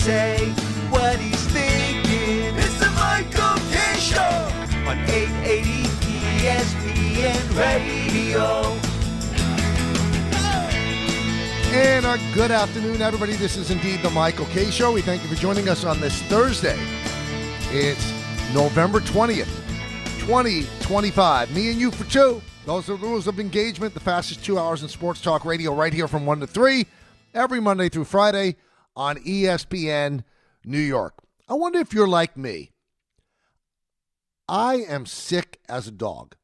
say what he's thinking. It's the Michael K. Show on 880 ESPN Radio. And a good afternoon, everybody. This is indeed the Michael K. Show. We thank you for joining us on this Thursday. It's November 20th, 2025. Me and you for two. Those are the rules of engagement. The fastest 2 hours in sports talk radio right here from 1 to 3, every Monday through Friday on ESPN New York. I wonder if you're like me. I am sick as a dog.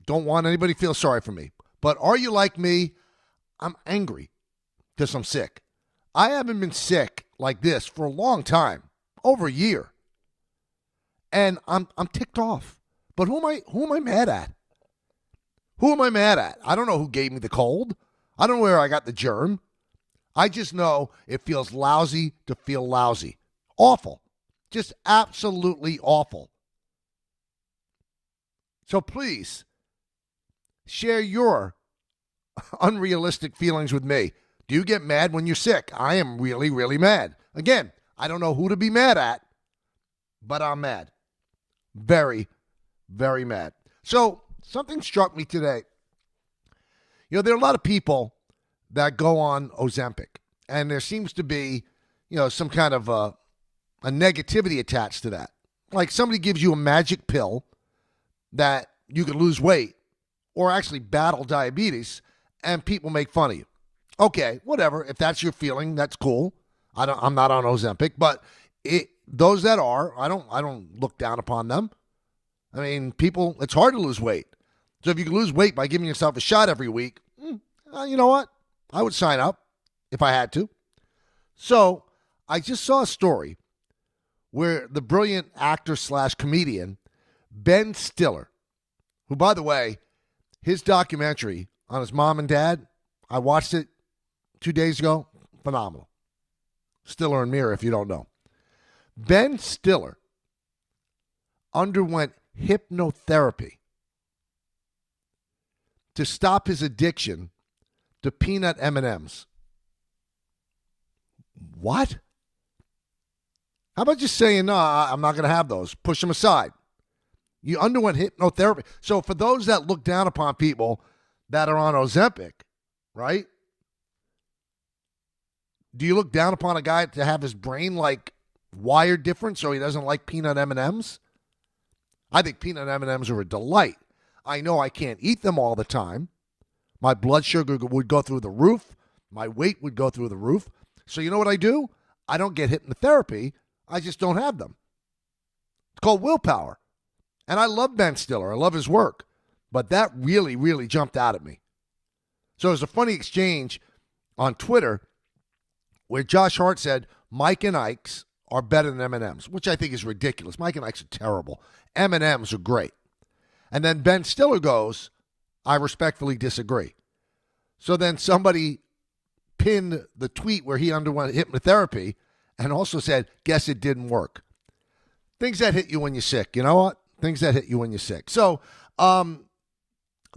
Don't want anybody to feel sorry for me. But are you like me? I'm angry because I'm sick. I haven't been sick like this for a long time, over a year. And I'm ticked off. But who am I mad at? Who am I mad at? I don't know who gave me the cold. I don't know where I got the germ. I just know it feels lousy to feel lousy. Awful. Just absolutely awful. So please, share your unrealistic feelings with me. Do you get mad when you're sick? I am really, really mad. Again, I don't know who to be mad at, but I'm mad. Very, very mad. So something struck me today. You know, there are a lot of people that go on Ozempic, and there seems to be, some kind of a negativity attached to that. Like somebody gives you a magic pill that you can lose weight or actually battle diabetes, and people make fun of you. Okay, whatever. If that's your feeling, that's cool. I'm not on Ozempic, but those that are, I don't look down upon them. I mean, people, it's hard to lose weight. So if you can lose weight by giving yourself a shot every week, you know what? I would sign up if I had to. So I just saw a story where the brilliant actor/comedian Ben Stiller, who, by the way, his documentary on his mom and dad, I watched it 2 days ago. Phenomenal. Stiller and Mira, if you don't know. Ben Stiller underwent hypnotherapy to stop his addiction to peanut M&Ms. What? How about just saying, no, I'm not going to have those. Push them aside. You underwent hypnotherapy. So for those that look down upon people that are on Ozempic, right? Do you look down upon a guy to have his brain wired different so he doesn't like peanut M&Ms? I think peanut M&Ms are a delight. I know I can't eat them all the time. My blood sugar would go through the roof. My weight would go through the roof. So you know what I do? I don't get hypnotherapy. I just don't have them. It's called willpower. And I love Ben Stiller. I love his work. But that really, really jumped out at me. So there's a funny exchange on Twitter where Josh Hart said Mike and Ike's are better than M&Ms, which I think is ridiculous. Mike and Ike's are terrible. M&Ms are great. And then Ben Stiller goes, I respectfully disagree. So then somebody pinned the tweet where he underwent hypnotherapy and also said, guess it didn't work. Things that hit you when you're sick. You know what? Things that hit you when you're sick. So the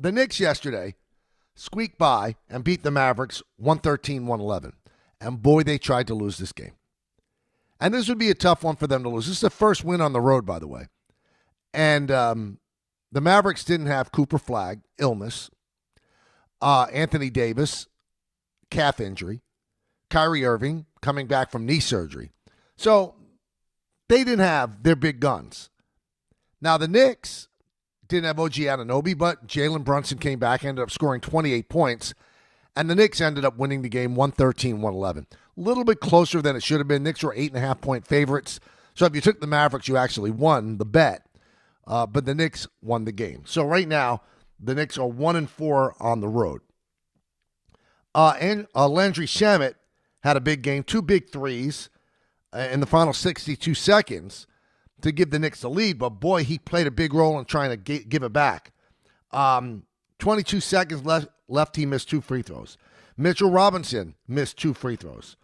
Knicks yesterday squeaked by and beat the Mavericks 113-111. And boy, they tried to lose this game. And this would be a tough one for them to lose. This is the first win on the road, by the way. And the Mavericks didn't have Cooper Flagg, illness. Anthony Davis, calf injury. Kyrie Irving coming back from knee surgery. So they didn't have their big guns. Now the Knicks didn't have OG Anunoby, but Jalen Brunson came back, ended up scoring 28 points. And the Knicks ended up winning the game 113-111. A little bit closer than it should have been. Knicks were 8.5-point favorites. So if you took the Mavericks, you actually won the bet. But the Knicks won the game. So right now, the Knicks are 1-4 on the road. And Landry Shamet had a big game, 2 big threes in the final 62 seconds to give the Knicks the lead. But boy, he played a big role in trying to give it back. 22 seconds left, he missed 2 free throws. Mitchell Robinson missed 2 free throws.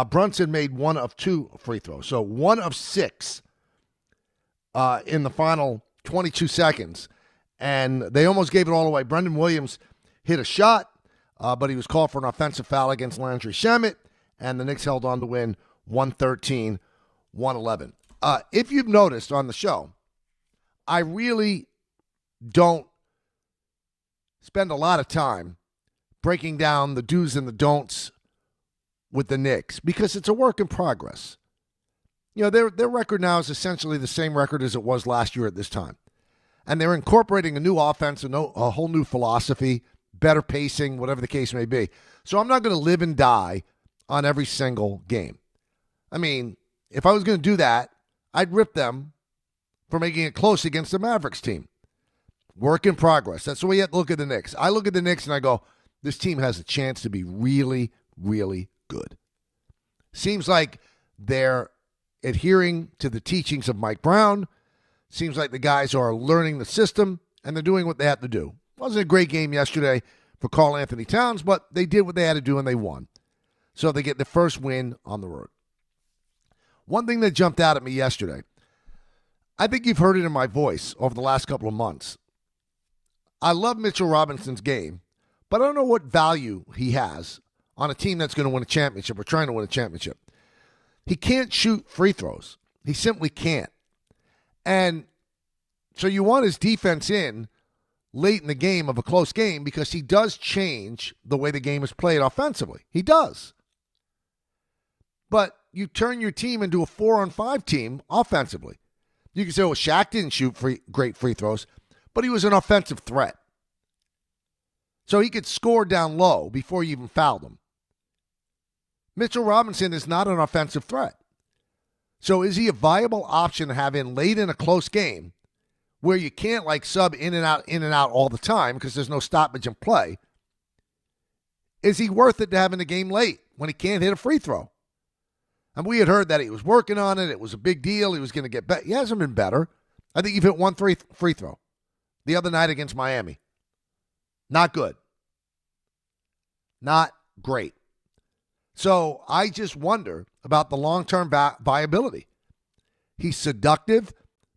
Brunson made 1 of 2 free throws. So 1 of 6 in the final 22 seconds. And they almost gave it all away. Brendan Williams hit a shot, but he was called for an offensive foul against Landry Shamet, and the Knicks held on to win 113, 111. If you've noticed on the show, I really don't spend a lot of time breaking down the do's and the don'ts with the Knicks because it's a work in progress. You know, their record now is essentially the same record as it was last year at this time. And they're incorporating a new offense, a whole new philosophy, better pacing, whatever the case may be. So I'm not going to live and die on every single game. I mean, if I was going to do that, I'd rip them for making it close against the Mavericks team. Work in progress. That's the way you have to look at the Knicks. I look at the Knicks and I go, this team has a chance to be really, really good. Seems like they're adhering to the teachings of Mike Brown. Seems like the guys are learning the system, and they're doing what they have to do. Wasn't a great game yesterday for Karl Anthony Towns, but they did what they had to do, and they won. So they get the first win on the road. One thing that jumped out at me yesterday, I think you've heard it in my voice over the last couple of months. I love Mitchell Robinson's game, but I don't know what value he has on a team that's going to win a championship or trying to win a championship. He can't shoot free throws. He simply can't. And so you want his defense in late in the game of a close game because he does change the way the game is played offensively. He does. But you turn your team into a 4-on-5 team offensively. You can say, well, Shaq didn't shoot great free throws, but he was an offensive threat. So he could score down low before you even fouled him. Mitchell Robinson is not an offensive threat. So is he a viable option to have in late in a close game where you can't like sub in and out all the time because there's no stoppage in play? Is he worth it to have in the game late when he can't hit a free throw? And we had heard that he was working on it. It was a big deal. He was going to get better. He hasn't been better. I think you've hit one free throw the other night against Miami. Not good. Not great. So I just wonder about the long-term viability. He's seductive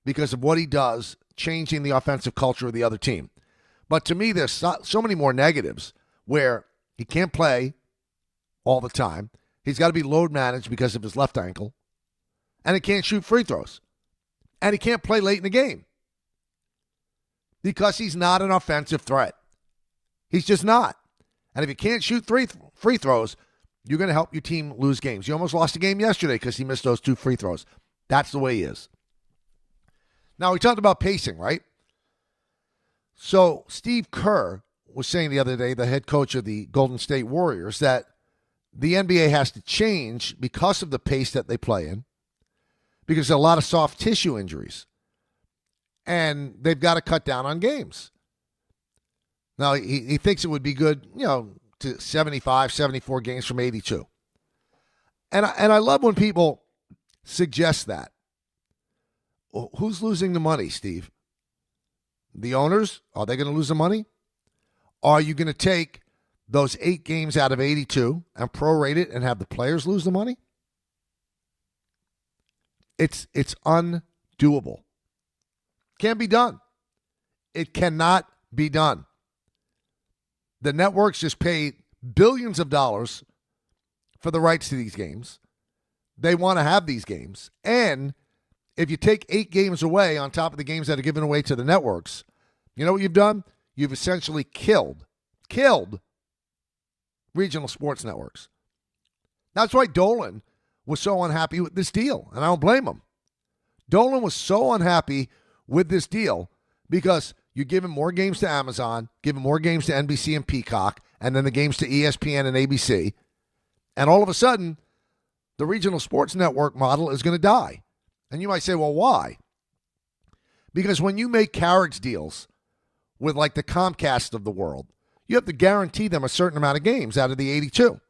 because of what he does, changing the offensive culture of the other team. But to me, there's so many more negatives where he can't play all the time. He's got to be load managed because of his left ankle. And he can't shoot free throws. And he can't play late in the game because he's not an offensive threat. He's just not. And if you can't shoot free throws, you're going to help your team lose games. You almost lost a game yesterday because he missed those 2 free throws. That's the way he is. Now, we talked about pacing, right? So Steve Kerr was saying the other day, the head coach of the Golden State Warriors, that the NBA has to change because of the pace that they play in, because there's a lot of soft tissue injuries. And they've got to cut down on games. Now, he thinks it would be good, to 75, 74 games from 82. And I love when people suggest that. Well, who's losing the money, Steve? The owners? Are they going to lose the money? Are you going to take those 8 games out of 82 and prorate it and have the players lose the money? It's undoable. Can't be done. It cannot be done. The networks just paid billions of dollars for the rights to these games. They want to have these games. And if you take 8 games away on top of the games that are given away to the networks, you know what you've done? You've essentially killed regional sports networks. That's why Dolan was so unhappy with this deal, and I don't blame him. Dolan was so unhappy with this deal because you're giving more games to Amazon, giving more games to NBC and Peacock, and then the games to ESPN and ABC. And all of a sudden, the regional sports network model is going to die. And you might say, well, why? Because when you make carriage deals with like the Comcast of the world, you have to guarantee them a certain amount of games out of the 82.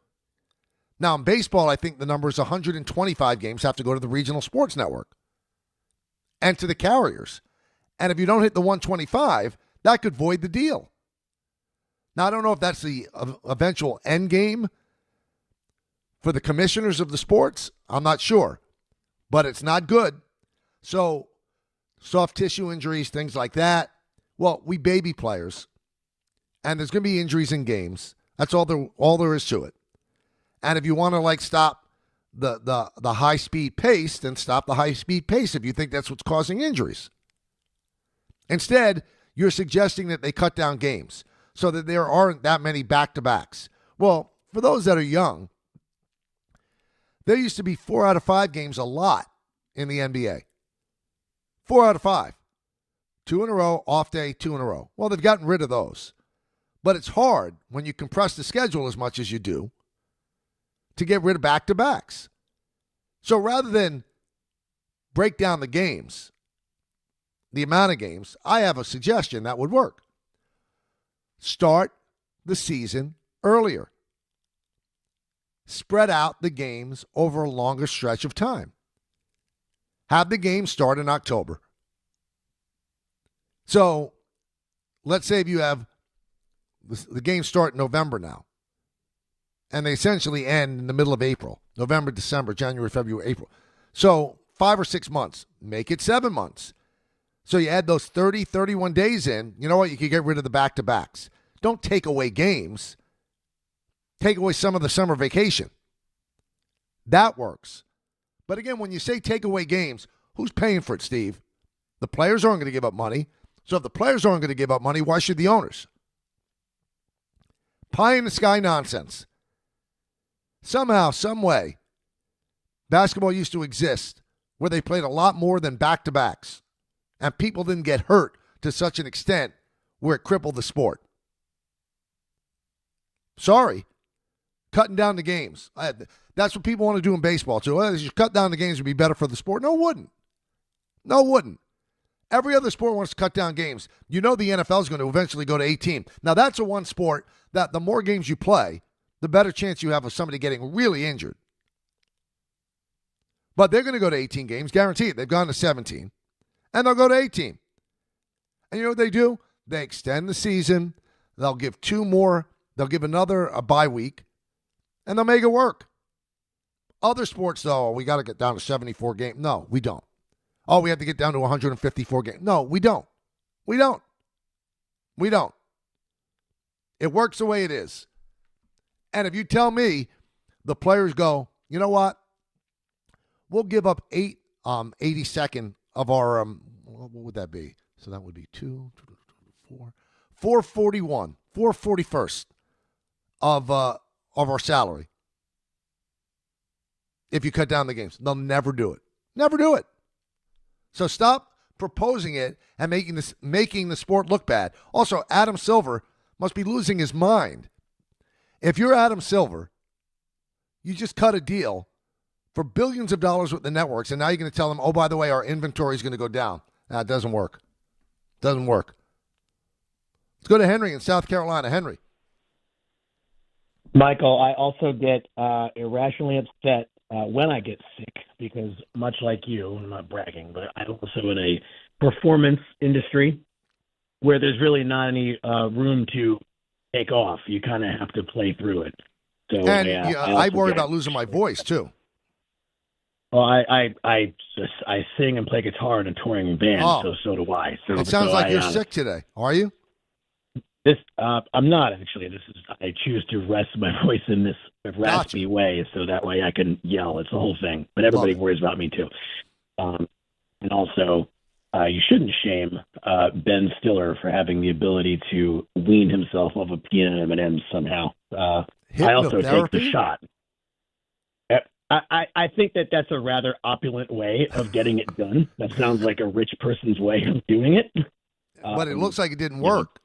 Now, in baseball, I think the number is 125 games have to go to the regional sports network and to the carriers. And if you don't hit the 125, that could void the deal. Now, I don't know if that's the eventual end game for the commissioners of the sports. I'm not sure. But it's not good. So, soft tissue injuries, things like that. Well, we baby players. And there's going to be injuries in games. That's all there is to it. And if you want to stop the high speed pace, then stop the high speed pace if you think that's what's causing injuries. Instead, you're suggesting that they cut down games so that there aren't that many back-to-backs. Well, for those that are young, there used to be 4 out of 5 games a lot in the NBA. 4 out of 5. 2 in a row, off day, 2 in a row. Well, they've gotten rid of those. But it's hard when you compress the schedule as much as you do to get rid of back-to-backs. So rather than break down the games, the amount of games, I have a suggestion that would work. Start the season earlier. Spread out the games over a longer stretch of time. Have the game start in October. So let's say if you have the games start in November now, and they essentially end in the middle of April. November, December, January, February, April. So 5 or 6 months. Make it 7 months. So you add those 30, 31 days in. You know what? You can get rid of the back-to-backs. Don't take away games. Take away some of the summer vacation. That works. But again, when you say take away games, who's paying for it, Steve? The players aren't going to give up money. So if the players aren't going to give up money, why should the owners? Pie in the sky nonsense. Somehow, some way, basketball used to exist where they played a lot more than back-to-backs. And people didn't get hurt to such an extent where it crippled the sport. Sorry. Cutting down the games. That's what people want to do in baseball, too. Well, you cut down the games would be better for the sport. No, it wouldn't. No, it wouldn't. Every other sport wants to cut down games. You know the NFL is going to eventually go to 18. Now, that's a one sport that the more games you play, the better chance you have of somebody getting really injured. But they're going to go to 18 games, guaranteed. They've gone to 17. And they'll go to 18. And you know what they do? They extend the season. They'll give 2 more. They'll give another a bye week. And they'll make it work. Other sports, though, we got to get down to 74 games. No, we don't. Oh, we have to get down to 154 games. No, we don't. We don't. We don't. It works the way it is. And if you tell me the players go, you know what? We'll give up 82nd of our, what would that be? So that would be 441, 441st of our salary. If you cut down the games, they'll never do it. Never do it. So stop proposing it and making the sport look bad. Also, Adam Silver must be losing his mind. If you're Adam Silver, you just cut a deal for billions of dollars with the networks, and now you're going to tell them, oh, by the way, our inventory is going to go down. It doesn't work. Doesn't work. Let's go to Henry in South Carolina. Henry. Michael, I also get irrationally upset when I get sick because much like you, I'm not bragging, but I'm also in a performance industry where there's really not any room to take off. You kind of have to play through it. So, and I worry about losing my voice, too. Well, I sing and play guitar in a touring band, so do I. So, it sounds like you're sick today. Are you? I'm not actually. I choose to rest my voice in this raspy way, so that way I can yell. It's the whole thing. But everybody worries about me too. And also, you shouldn't shame Ben Stiller for having the ability to wean himself off of peanut M&Ms somehow. I also take the shot. I think that's a rather opulent way of getting it done. That sounds like a rich person's way of doing it. But it looks like it didn't work.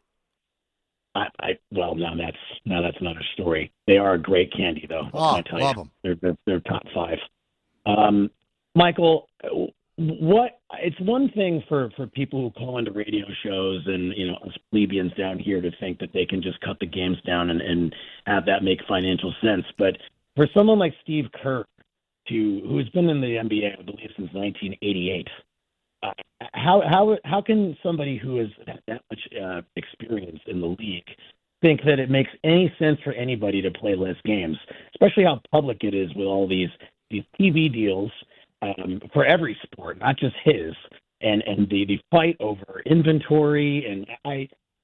Well, now that's another story. They are a great candy, though. I love them. They're top 5. Michael, it's one thing for people who call into radio shows and us plebeians down here to think that they can just cut the games down and have that make financial sense. But for someone like Steve Kerr, who's been in the NBA, I believe, since 1988. How can somebody who has that much experience in the league think that it makes any sense for anybody to play less games, especially how public it is with all these TV deals for every sport, not just his, and the fight over inventory. And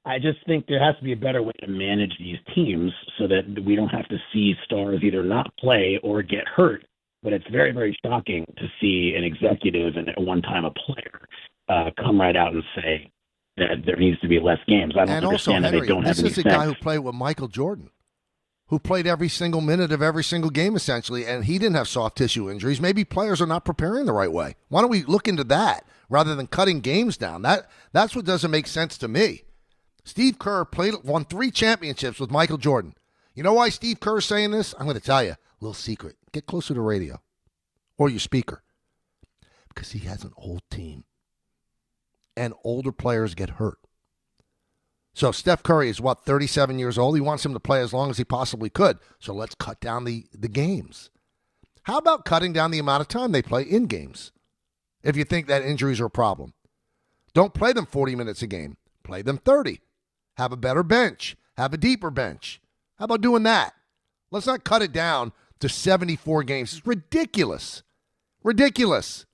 I just think there has to be a better way to manage these teams so that we don't have to see stars either not play or get hurt but it's very, very shocking to see an executive and at one time a player come right out and say that there needs to be less games. I don't and understand also, that Henry, they don't have this any is a sense. guy who played with Michael Jordan, who played every single minute of every single game, essentially, and he didn't have soft tissue injuries. Maybe players are not preparing the right way. Why don't we look into that rather than cutting games down? That's what doesn't make sense to me. Steve Kerr won 3 championships with Michael Jordan. You know why Steve Kerr is saying this? I'm going to tell you. A little secret. Get closer to the radio or your speaker. Because he has an old team. And older players get hurt. So Steph Curry is, 37 years old? He wants him to play as long as he possibly could. So let's cut down the games. How about cutting down the amount of time they play in games? If you think that injuries are a problem. Don't play them 40 minutes a game. Play them 30. Have a better bench. Have a deeper bench. How about doing that? Let's not cut it down to 74 games. It's ridiculous. Ridiculous.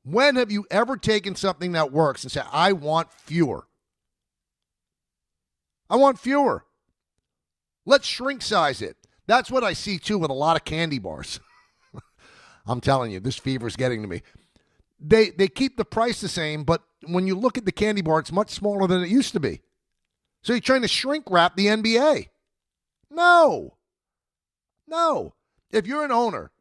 When have you ever taken something that works and said, I want fewer? I want fewer. Let's shrink size it. That's what I see, too, with a lot of candy bars. I'm telling you, this fever is getting to me. They keep the price the same, but when you look at the candy bar, it's much smaller than it used to be. So you're trying to shrink wrap the NBA. No. If you're an owner,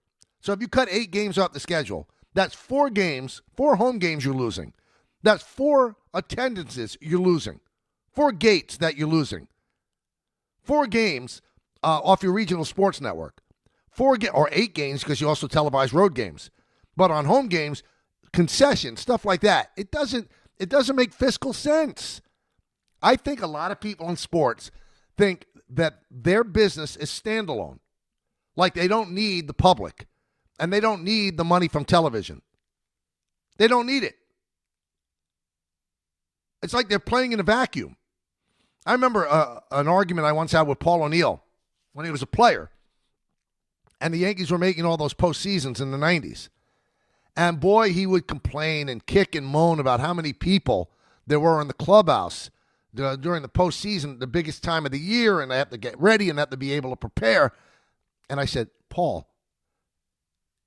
so if you cut 8 games off the schedule, that's 4 games, 4 home games you're losing. That's 4 attendances you're losing. 4 gates that you're losing. 4 games off your regional sports network. 8 games because you also televise road games. But on home games, concessions, stuff like that. It doesn't make fiscal sense. I think a lot of people in sports think that their business is standalone. Like they don't need the public. And they don't need the money from television. They don't need it. It's like they're playing in a vacuum. I remember an argument I once had with Paul O'Neill when he was a player. And the Yankees were making all those postseasons in the 90s. And boy, he would complain and kick and moan about how many people there were in the clubhouse during the postseason, the biggest time of the year, and they have to get ready and have to be able to prepare. And I said, Paul,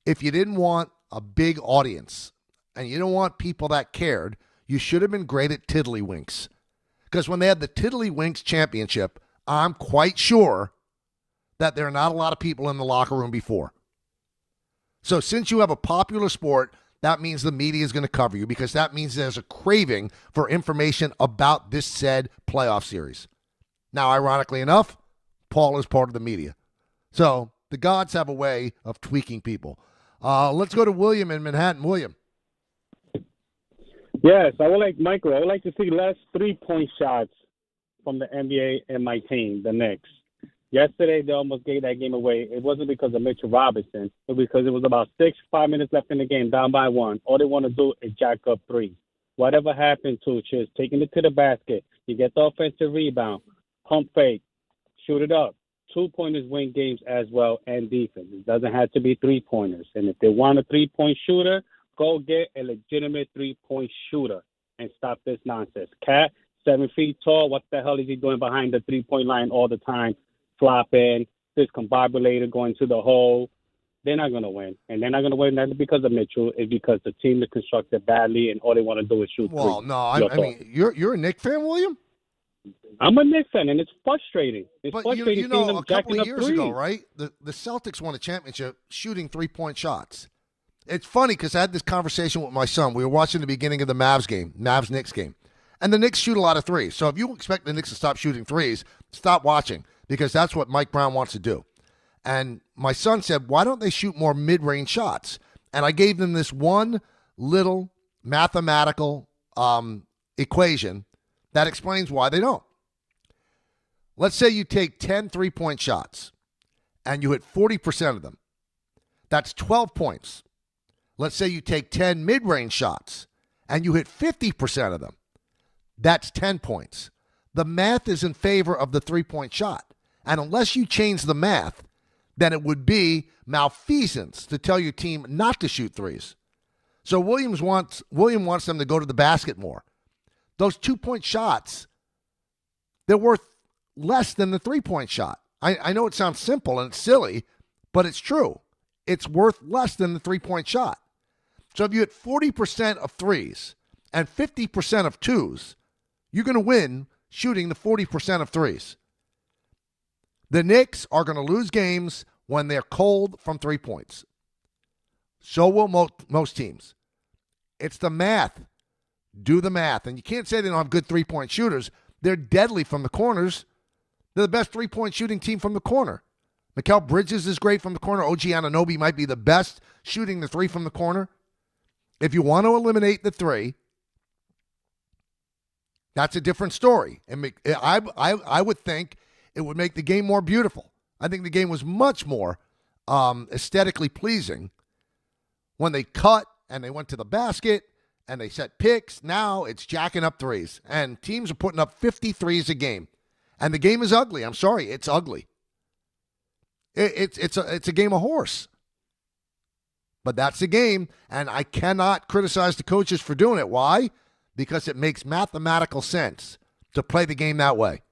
if you didn't want a big audience and you don't want people that cared, you should have been great at tiddlywinks. Because when they had the Tiddlywinks championship, I'm quite sure that there are not a lot of people in the locker room before. So since you have a popular sport, that means the media is going to cover you because that means there's a craving for information about this said playoff series. Now, ironically enough, Paul is part of the media. So the gods have a way of tweaking people. Let's go to William in Manhattan. William. Yes, I would like to see less 3-point shots from the NBA and my team, the Knicks. Yesterday, they almost gave that game away. It wasn't because of Mitchell Robinson, but because it was about 5 minutes left in the game, down by 1. All they want to do is jack up 3. Whatever happened to just taking it to the basket, you get the offensive rebound, pump fake, shoot it up. 2-pointers win games as well, and defense. It doesn't have to be 3-pointers. And if they want a 3-point shooter, go get a legitimate 3-point shooter and stop this nonsense. Cat, 7 feet tall, what the hell is he doing behind the 3-point line all the time? Flopping, discombobulated, going to the hole. They're not going to win. And they're not going to win not because of Mitchell. It's because the team is constructed badly and all they want to do is shoot. Well, three. no, I mean, you're a Knicks fan, William? I'm a Knicks fan, and it's frustrating. It's but frustrating you know, seeing them a couple jacking of up years threes. ago, right? The Celtics won a championship shooting 3-point shots. It's funny because I had this conversation with my son. We were watching the beginning of the Mavs-Knicks game. And the Knicks shoot a lot of threes. So if you expect the Knicks to stop shooting threes, stop watching because that's what Mike Brown wants to do. And my son said, why don't they shoot more mid-range shots? And I gave them this one little mathematical equation that explains why they don't. Let's say you take 10 3-point shots and you hit 40% of them. That's 12 points. Let's say you take 10 mid-range shots and you hit 50% of them. That's 10 points. The math is in favor of the 3-point shot. And unless you change the math, then it would be malfeasance to tell your team not to shoot threes. So William wants them to go to the basket more. Those 2-point shots, they're worth less than the 3-point shot. I know it sounds simple and it's silly, but it's true. it's worth less than the three-point shot. So if you hit 40% of threes and 50% of twos, you're going to win shooting the 40% of threes. The Knicks are going to lose games when they're cold from 3 points. So will most teams. It's the math. Do the math. And you can't say they don't have good three-point shooters. They're deadly from the corners. They're the best three-point shooting team from the corner. Mikal Bridges is great from the corner. OG Anunoby might be the best shooting the three from the corner. If you want to eliminate the three, that's a different story. And I would think it would make the game more beautiful. I think the game was much more aesthetically pleasing when they cut and they went to the basket and they set picks. Now it's jacking up threes. And teams are putting up 50 threes a game. And the game is ugly. I'm sorry, it's ugly. It's a game of horse. But that's the game, and I cannot criticize the coaches for doing it. Why? Because it makes mathematical sense to play the game that way.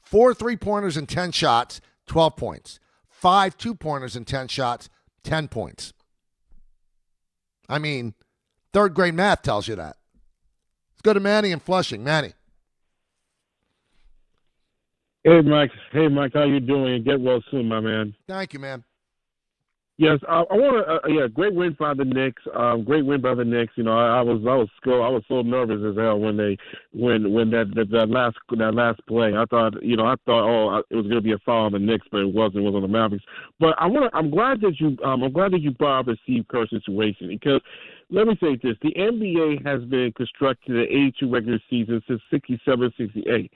4 3-pointers and 10 shots, 12 points. 5 2-pointers and 10 shots, 10 points. I mean, third-grade math tells you that. Let's go to Manny in Flushing. Manny. Hey, Mike. How you doing? Get well soon, my man. Thank you, man. Yes, I want to. Great win by the Knicks. Great win by the Knicks. You know, I was so nervous as hell when that last play. I thought it was going to be a foul on the Knicks, but it wasn't. It was on the Mavericks. But I'm glad that you brought up the Steve Kerr situation, because let me say this: the NBA has been constructed an 82 regular season since 67, 68.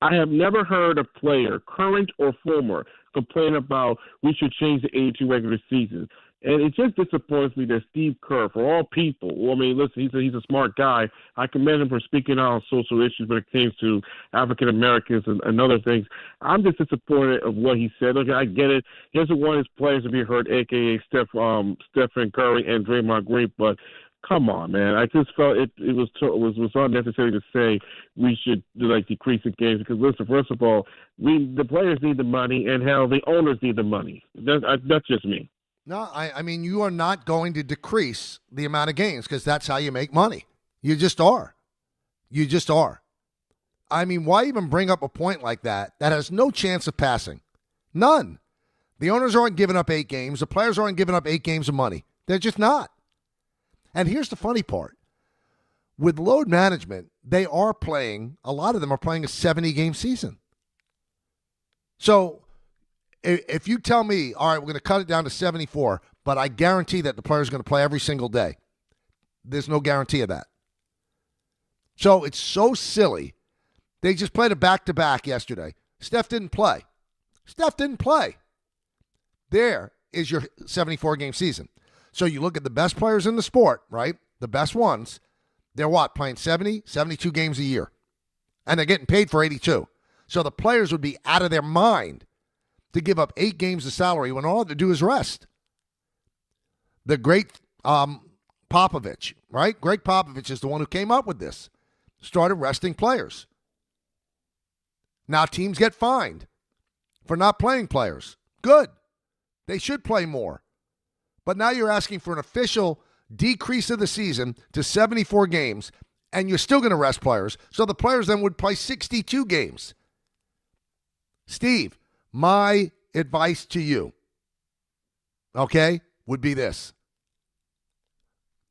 I have never heard a player, current or former, complain about we should change the 82 regular season. And it just disappoints me that Steve Kerr, for all people, I mean, listen, he's a smart guy. I commend him for speaking out on social issues when it came to African Americans and other things. I'm just disappointed of what he said. Okay, I get it. He doesn't want his players to be hurt, a.k.a. Stephen Curry and Draymond Green, but come on, man. I just felt it was unnecessary to say we should decrease the games, because listen, first of all, the players need the money, and hell, the owners need the money. That's just me. No, I mean, you are not going to decrease the amount of games, because that's how you make money. You just are. You just are. I mean, why even bring up a point like that has no chance of passing? None. The owners aren't giving up 8 games. The players aren't giving up 8 games of money. They're just not. And here's the funny part. With load management, a lot of them are playing a 70-game season. So if you tell me, all right, we're going to cut it down to 74, but I guarantee that the player's going to play every single day, there's no guarantee of that. So it's so silly. They just played a back-to-back yesterday. Steph didn't play. There is your 74-game season. So you look at the best players in the sport, right? The best ones, they're playing 70, 72 games a year. And they're getting paid for 82. So the players would be out of their mind to give up 8 games of salary when all they do is rest. The great Popovich, right? Greg Popovich is the one who came up with this. Started resting players. Now teams get fined for not playing players. Good. They should play more. But now you're asking for an official decrease of the season to 74 games, and you're still going to rest players. So the players then would play 62 games. Steve, my advice to you, okay, would be this.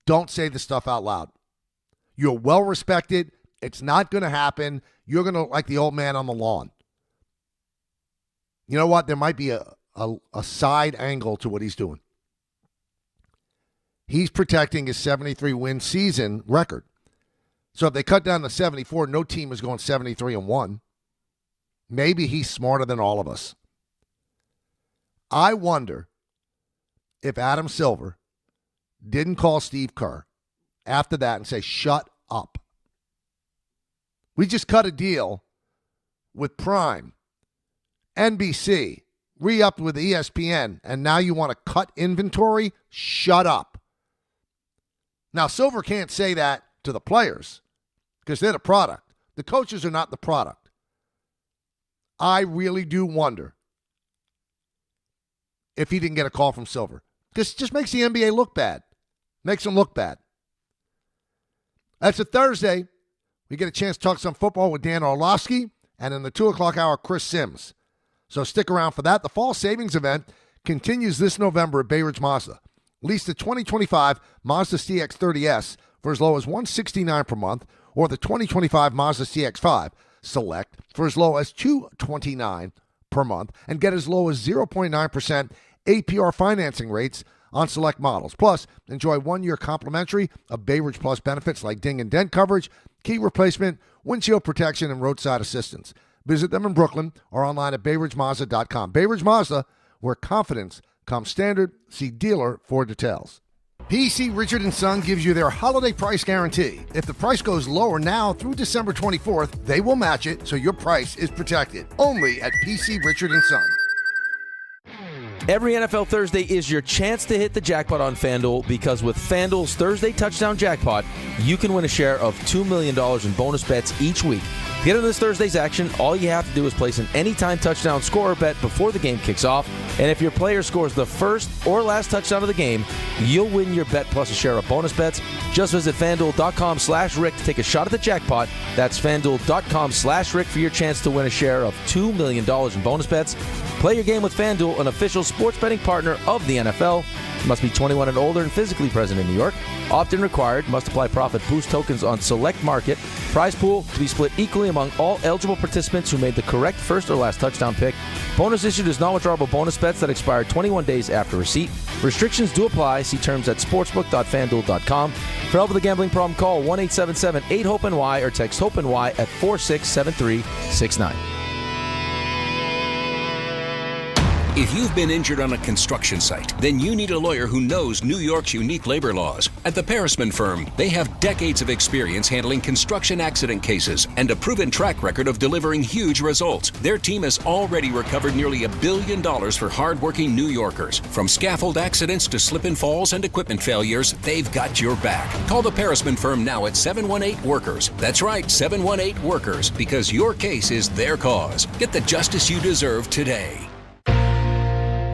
Don't say this stuff out loud. You're well respected. It's not going to happen. You're going to look like the old man on the lawn. You know what? There might be a side angle to what he's doing. He's protecting his 73-win season record. So if they cut down to 74, no team is going 73-1. Maybe he's smarter than all of us. I wonder if Adam Silver didn't call Steve Kerr after that and say, shut up. We just cut a deal with Prime, NBC, re-upped with ESPN, and now you want to cut inventory? Shut up. Now, Silver can't say that to the players because they're the product. The coaches are not the product. I really do wonder if he didn't get a call from Silver. This just makes the NBA look bad. Makes them look bad. That's a Thursday. We get a chance to talk some football with Dan Orlovsky, and in the 2 o'clock hour, Chris Sims. So stick around for that. The fall savings event continues this November at Bay Ridge Mazda. Lease the 2025 Mazda CX-30S for as low as $169 per month, or the 2025 Mazda CX-5 Select for as low as $229 per month, and get as low as 0.9% APR financing rates on select models. Plus, enjoy 1 year complimentary of Bay Ridge Plus benefits like ding and dent coverage, key replacement, windshield protection, and roadside assistance. Visit them in Brooklyn or online at BayRidgeMazda.com. Bay Ridge Mazda, where confidence comes standard. See dealer for details. PC Richard & Son gives you their holiday price guarantee. If the price goes lower now through December 24th, they will match it so your price is protected. Only at PC Richard & Son. Every NFL Thursday is your chance to hit the jackpot on FanDuel, because with FanDuel's Thursday Touchdown Jackpot, you can win a share of $2 million in bonus bets each week. To get in this Thursday's action, all you have to do is place an anytime touchdown scorer bet before the game kicks off, and if your player scores the first or last touchdown of the game, you'll win your bet plus a share of bonus bets. Just visit FanDuel.com/Rick to take a shot at the jackpot. That's FanDuel.com/Rick for your chance to win a share of $2 million in bonus bets. Play your game with FanDuel, an official sports betting partner of the NFL. Must be 21 and older and physically present in New York. Opt-in required. Must apply profit boost tokens on select market. Prize pool to be split equally among all eligible participants who made the correct first or last touchdown pick. Bonus issued is non-withdrawable bonus bets that expire 21 days after receipt. Restrictions do apply. See terms at sportsbook.fanduel.com. For help with a gambling problem, call 1-877-8-HOPE-NY or text HOPE-NY at 467369. If you've been injured on a construction site, then you need a lawyer who knows New York's unique labor laws. At the Parisman Firm, they have decades of experience handling construction accident cases and a proven track record of delivering huge results. Their team has already recovered nearly $1 billion for hardworking New Yorkers. From scaffold accidents to slip and falls and equipment failures, they've got your back. Call the Parisman Firm now at 718-WORKERS. That's right, 718-WORKERS, because your case is their cause. Get the justice you deserve today.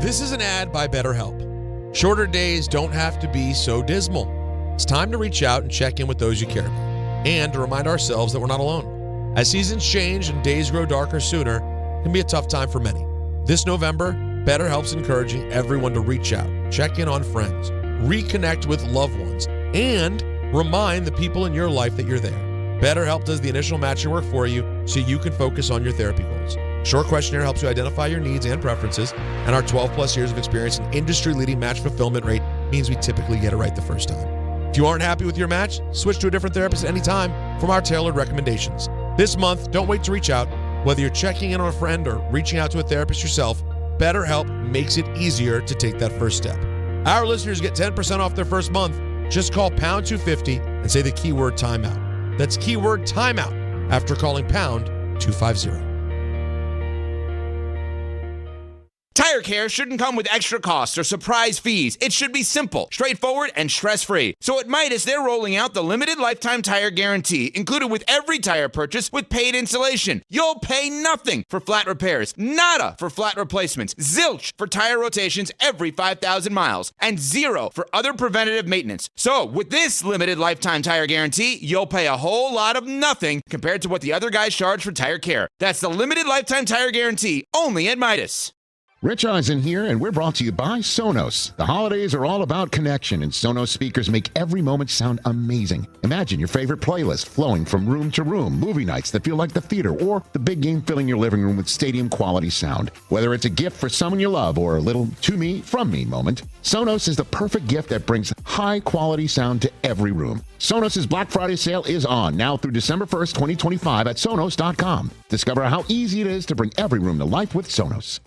This is an ad by BetterHelp. Shorter days don't have to be so dismal. It's time to reach out and check in with those you care about, and to remind ourselves that we're not alone. As seasons change and days grow darker sooner, it can be a tough time for many. This November, BetterHelp's encouraging everyone to reach out, check in on friends, reconnect with loved ones, and remind the people in your life that you're there. BetterHelp does the initial matching work for you so you can focus on your therapy goals. Short questionnaire helps you identify your needs and preferences, and our 12-plus years of experience and industry-leading match fulfillment rate means we typically get it right the first time. If you aren't happy with your match, switch to a different therapist at any time from our tailored recommendations. This month, don't wait to reach out. Whether you're checking in on a friend or reaching out to a therapist yourself, BetterHelp makes it easier to take that first step. Our listeners get 10% off their first month. Just call pound 250 and say the keyword timeout. That's keyword timeout after calling pound 250. Tire care shouldn't come with extra costs or surprise fees. It should be simple, straightforward, and stress-free. So at Midas, they're rolling out the limited lifetime tire guarantee, included with every tire purchase with paid installation. You'll pay nothing for flat repairs, nada for flat replacements, zilch for tire rotations every 5,000 miles, and zero for other preventative maintenance. So with this limited lifetime tire guarantee, you'll pay a whole lot of nothing compared to what the other guys charge for tire care. That's the limited lifetime tire guarantee, only at Midas. Rich Eisen here, and we're brought to you by Sonos. The holidays are all about connection, and Sonos speakers make every moment sound amazing. Imagine your favorite playlist flowing from room to room, movie nights that feel like the theater, or the big game filling your living room with stadium-quality sound. Whether it's a gift for someone you love or a little to me, from me moment, Sonos is the perfect gift that brings high-quality sound to every room. Sonos' Black Friday sale is on now through December 1st, 2025 at Sonos.com. Discover how easy it is to bring every room to life with Sonos.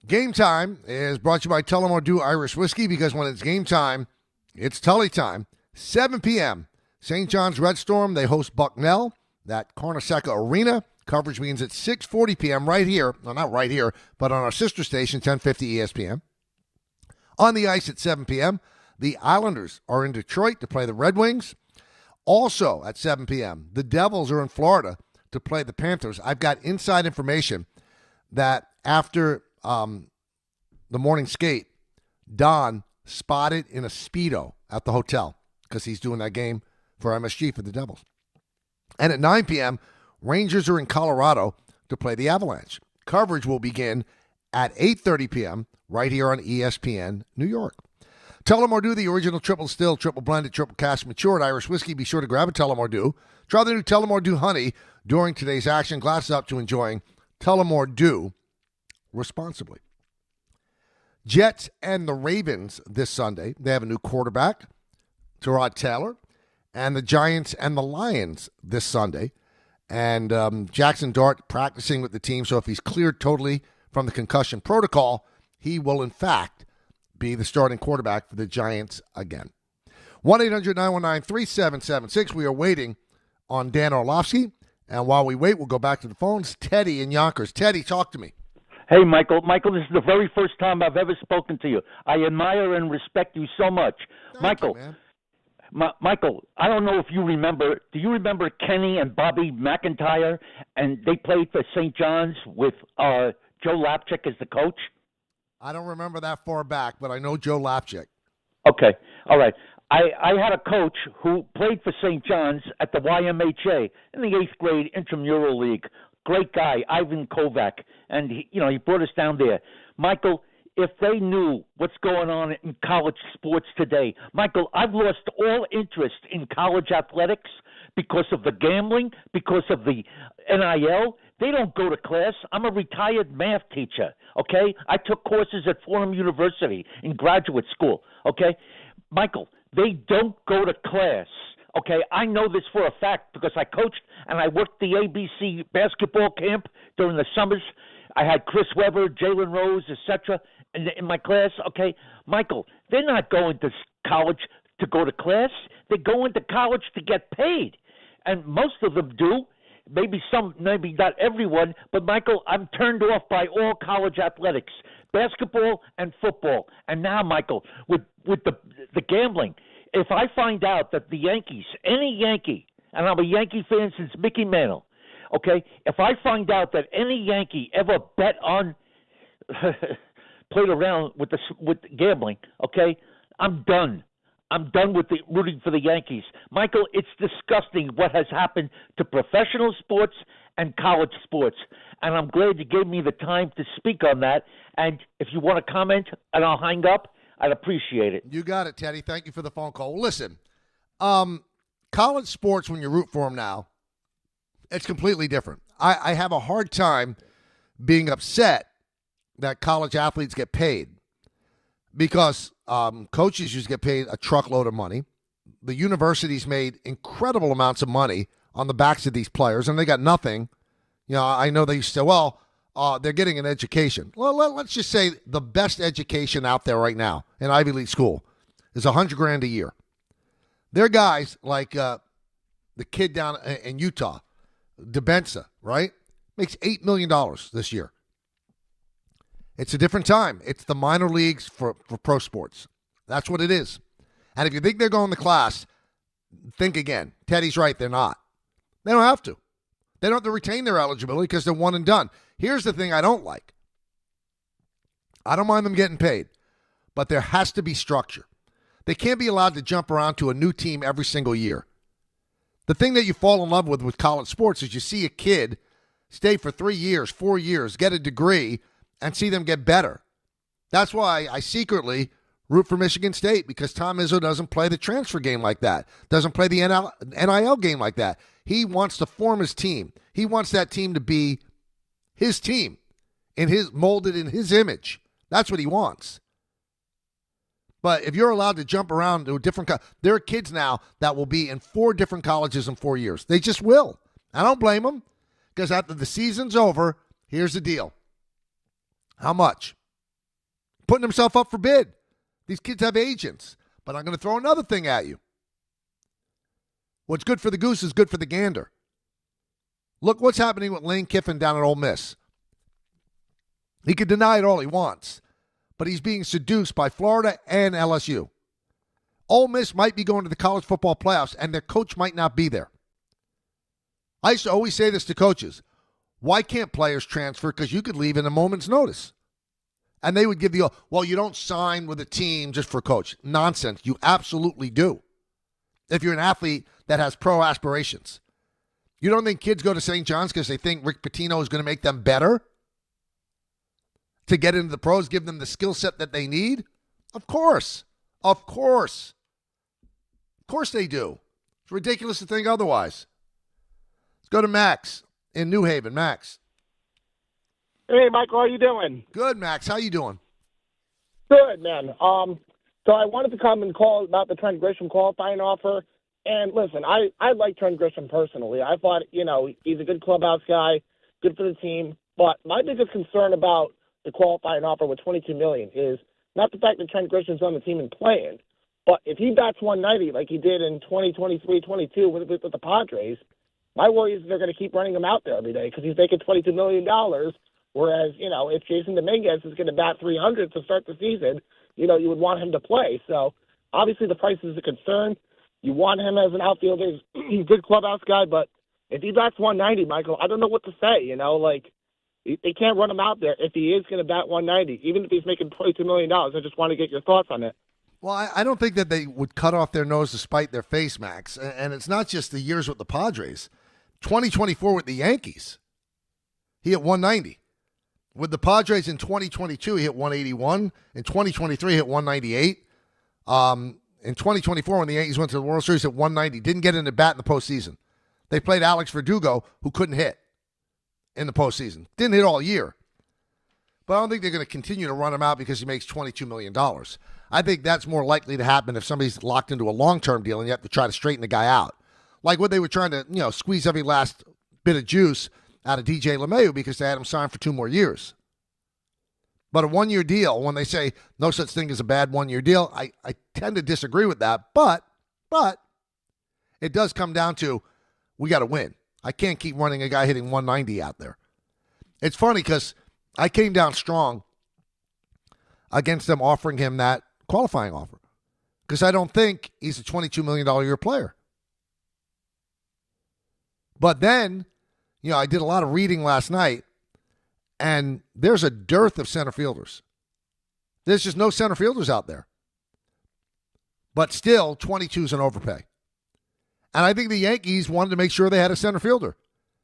Game Time is brought to you by Tullamore Dew Irish Whiskey, because when it's game time, it's Tully time. 7 p.m., St. John's Red Storm, they host Bucknell, that Carnesecca Arena. Coverage begins at 6:40 p.m. right here. Well, not right here, but on our sister station, 1050 ESPN. On the ice at 7 p.m., the Islanders are in Detroit to play the Red Wings. Also at 7 p.m., the Devils are in Florida to play the Panthers. I've got inside information that after the morning skate, Don spotted in a Speedo at the hotel because he's doing that game for MSG for the Devils. And at 9 p.m., Rangers are in Colorado to play the Avalanche. Coverage will begin at 8:30 p.m. right here on ESPN New York. Tullamore Dew, the original triple still, triple blended, triple cask matured Irish whiskey. Be sure to grab a Tullamore Dew. Try the new Tullamore Dew Honey during today's action. Glass up to enjoying Tullamore Dew responsibly. Jets and the Ravens this Sunday. They have a new quarterback, Tyrod Taylor, and the Giants and the Lions this Sunday. And Jackson Dart practicing with the team, so if he's cleared totally from the concussion protocol, he will, in fact, be the starting quarterback for the Giants again. 1-800-919-3776. We are waiting on Dan Orlovsky. And while we wait, we'll go back to the phones. Teddy in Yonkers. Teddy, talk to me. Hey, Michael. Michael, this is the very first time I've ever spoken to you. I admire and respect you so much. Thank you, man. Michael, I don't know if you remember. Do you remember Kenny and Bobby McIntyre? And they played for St. John's with Joe Lapchick as the coach? I don't remember that far back, but I know Joe Lapchick. Okay. All right. I had a coach who played for St. John's at the YMHA in the 8th grade intramural league. Great guy, Ivan Kovac. And, he brought us down there. Michael, if they knew what's going on in college sports today, Michael, I've lost all interest in college athletics because of the gambling, because of the NIL. They don't go to class. I'm a retired math teacher, okay? I took courses at Fordham University in graduate school, okay? Michael, they don't go to class, okay? I know this for a fact because I coached and I worked the ABC basketball camp during the summers. I had Chris Webber, Jalen Rose, etc. in my class, okay? Michael, they're not going to college to go to class. They're going to college to get paid, and most of them do. Maybe some, maybe not everyone, but Michael, I'm turned off by all college athletics, basketball and football. And now, Michael, with the gambling, if I find out that the Yankees, any Yankee, and I'm a Yankee fan since Mickey Mantle, okay, if I find out that any Yankee ever bet on, played around with gambling, okay, I'm done. I'm done with rooting for the Yankees. Michael, it's disgusting what has happened to professional sports and college sports. And I'm glad you gave me the time to speak on that. And if you want to comment and I'll hang up, I'd appreciate it. You got it, Teddy. Thank you for the phone call. Listen, college sports, when you root for them now, it's completely different. I have a hard time being upset that college athletes get paid because coaches used to get paid a truckload of money. The universities made incredible amounts of money on the backs of these players, and they got nothing. I know they used to say, they're getting an education. Well, let's just say the best education out there right now in Ivy League school is $100,000 a year. They're guys like the kid down in Utah, DeBenza, right? Makes $8 million this year. It's a different time. It's the minor leagues for pro sports. That's what it is. And if you think they're going to class, think again. Teddy's right. They're not. They don't have to. They don't have to retain their eligibility because they're one and done. Here's the thing I don't like. I don't mind them getting paid, but there has to be structure. They can't be allowed to jump around to a new team every single year. The thing that you fall in love with college sports is you see a kid stay for 3 years, 4 years, get a degree, and see them get better. That's why I secretly root for Michigan State, because Tom Izzo doesn't play the transfer game like that, doesn't play the NIL game like that. He wants to form his team. He wants that team to be his team, molded in his image. That's what he wants. But if you're allowed to jump around to a different there are kids now that will be in 4 different colleges in 4 years. They just will. I don't blame them, because after the season's over, here's the deal. How much? Putting himself up for bid. These kids have agents. But I'm going to throw another thing at you. What's good for the goose is good for the gander. Look what's happening with Lane Kiffin down at Ole Miss. He can deny it all he wants, but he's being seduced by Florida and LSU. Ole Miss might be going to the college football playoffs, and their coach might not be there. I used to always say this to coaches. Why can't players transfer? Because you could leave in a moment's notice. And they would give you, well, you don't sign with a team just for coach. Nonsense. You absolutely do. If you're an athlete that has pro aspirations. You don't think kids go to St. John's because they think Rick Pitino is going to make them better? To get into the pros, give them the skill set that they need? Of course. Of course. Of course they do. It's ridiculous to think otherwise. Let's go to Max in New Haven. Max. Hey, Michael, how you doing? Good, Max. How you doing? Good, man. So I wanted to come and call about the Trent Grisham qualifying offer. And listen, I like Trent Grisham personally. I thought, he's a good clubhouse guy, good for the team. But my biggest concern about the qualifying offer with $22 million is not the fact that Trent Grisham's on the team and playing, but if he bats 190 like he did in 2023-22 with the Padres, my worry is they're going to keep running him out there every day because he's making $22 million. Whereas, if Jason Dominguez is going to bat 300 to start the season, you would want him to play. So obviously the price is a concern. You want him as an outfielder, good clubhouse guy, but if he bats 190, Michael, I don't know what to say. They can't run him out there if he is going to bat 190, even if he's making $22 million. I just want to get your thoughts on it. Well, I don't think that they would cut off their nose to spite their face, Max. And it's not just the years with the Padres. 2024 with the Yankees, he hit 190. With the Padres in 2022, he hit 181. In 2023, he hit 198. In 2024, when the Yankees went to the World Series at 190, didn't get in the bat in the postseason. They played Alex Verdugo, who couldn't hit in the postseason. Didn't hit all year. But I don't think they're going to continue to run him out because he makes $22 million. I think that's more likely to happen if somebody's locked into a long-term deal and you have to try to straighten the guy out. Like what they were trying to, squeeze every last bit of juice out of DJ LeMahieu because they had him signed for 2 more years. But a 1-year deal, when they say no such thing as a bad 1-year deal, I tend to disagree with that. But it does come down to we got to win. I can't keep running a guy hitting 190 out there. It's funny because I came down strong against them offering him that qualifying offer because I don't think he's a $22 million a year player. But then, I did a lot of reading last night, and there's a dearth of center fielders. There's just no center fielders out there. But still, 22 is an overpay. And I think the Yankees wanted to make sure they had a center fielder.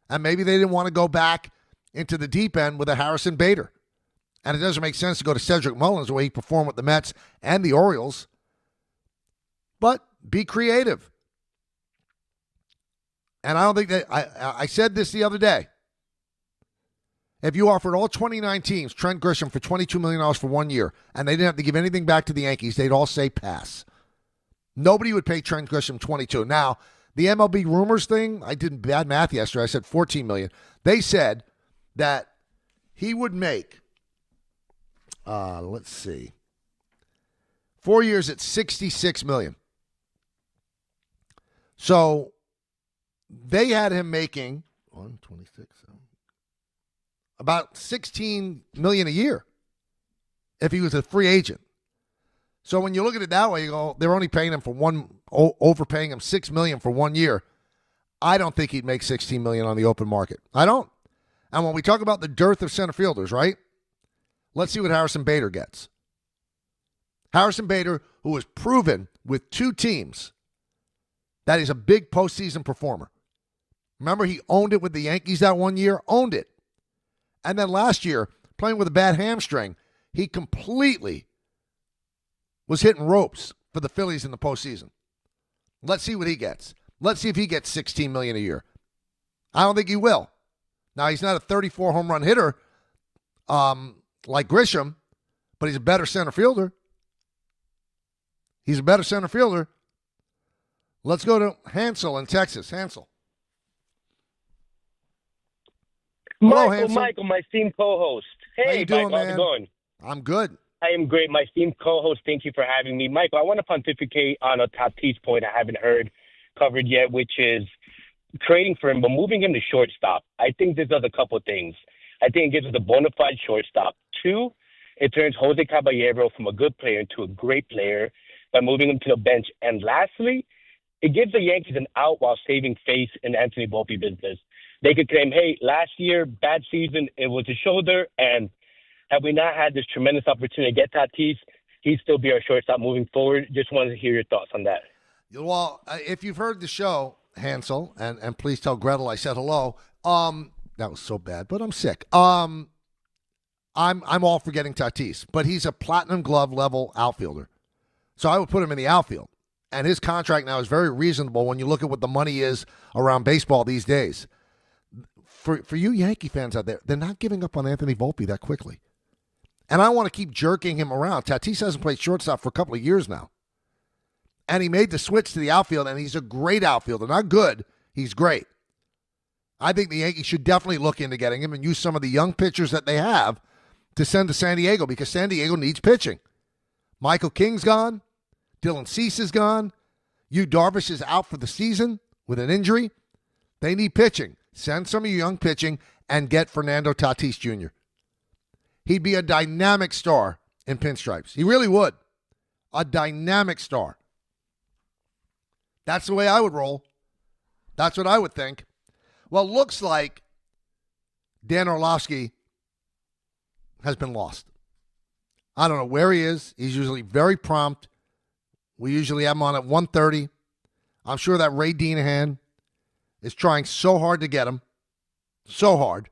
And maybe they didn't want to go back into the deep end with a Harrison Bader. And it doesn't make sense to go to Cedric Mullins the way he performed with the Mets and the Orioles. But be creative. And I don't think that I said this the other day. If you offered all 29 teams Trent Grisham for $22 million for 1 year, and they didn't have to give anything back to the Yankees, they'd all say pass. Nobody would pay Trent Grisham $22. Now, the MLB rumors thing, I did bad math yesterday. I said $14 million. They said that he would make, 4 years at $66 million. So they had him making 126 about $16 million a year if he was a free agent. So when you look at it that way, you go, they're only paying him for overpaying him $6 million for 1 year. I don't think he'd make $16 million on the open market. I don't. And when we talk about the dearth of center fielders, right? Let's see what Harrison Bader gets. Harrison Bader, who has proven with 2 teams that he's a big postseason performer. Remember, he owned it with the Yankees that 1 year? Owned it. And then last year, playing with a bad hamstring, he completely was hitting ropes for the Phillies in the postseason. Let's see what he gets. Let's see if he gets $16 million a year. I don't think he will. Now, he's not a 34 home run hitter like Grisham, but he's a better center fielder. He's a better center fielder. Let's go to Hansel in Texas. Hansel. Hello, Michael, my esteemed co-host. Hey, how you doing, Michael, man? how's it going? I'm good. I am great. My esteemed co-host, thank you for having me. Michael, I want to pontificate on a Tatis point I haven't heard covered yet, which is trading for him, but moving him to shortstop. I think this does a couple things. I think it gives us a bona fide shortstop. 2, it turns Jose Caballero from a good player into a great player by moving him to the bench. And lastly, it gives the Yankees an out while saving face in the Anthony Volpe business. They could claim, hey, last year, bad season, it was a shoulder, and had we not had this tremendous opportunity to get Tatis, he'd still be our shortstop moving forward. Just wanted to hear your thoughts on that. Well, if you've heard the show, Hansel, and please tell Gretel I said hello. That was so bad, but I'm sick. I'm all for getting Tatis, but he's a platinum glove level outfielder. So I would put him in the outfield. And his contract now is very reasonable when you look at what the money is around baseball these days. For you Yankee fans out there, they're not giving up on Anthony Volpe that quickly. And I want to keep jerking him around. Tatis hasn't played shortstop for a couple of years now. And he made the switch to the outfield, and he's a great outfielder. Not good, he's great. I think the Yankees should definitely look into getting him and use some of the young pitchers that they have to send to San Diego, because San Diego needs pitching. Michael King's gone. Dylan Cease is gone. Yu Darvish is out for the season with an injury. They need pitching. Send some of your young pitching and get Fernando Tatis Jr. He'd be a dynamic star in pinstripes. He really would. A dynamic star. That's the way I would roll. That's what I would think. Well, looks like Dan Orlovsky has been lost. I don't know where he is. He's usually very prompt. We usually have him on at 1:30. I'm sure that Ray Deanahan is trying so hard to get him. So hard.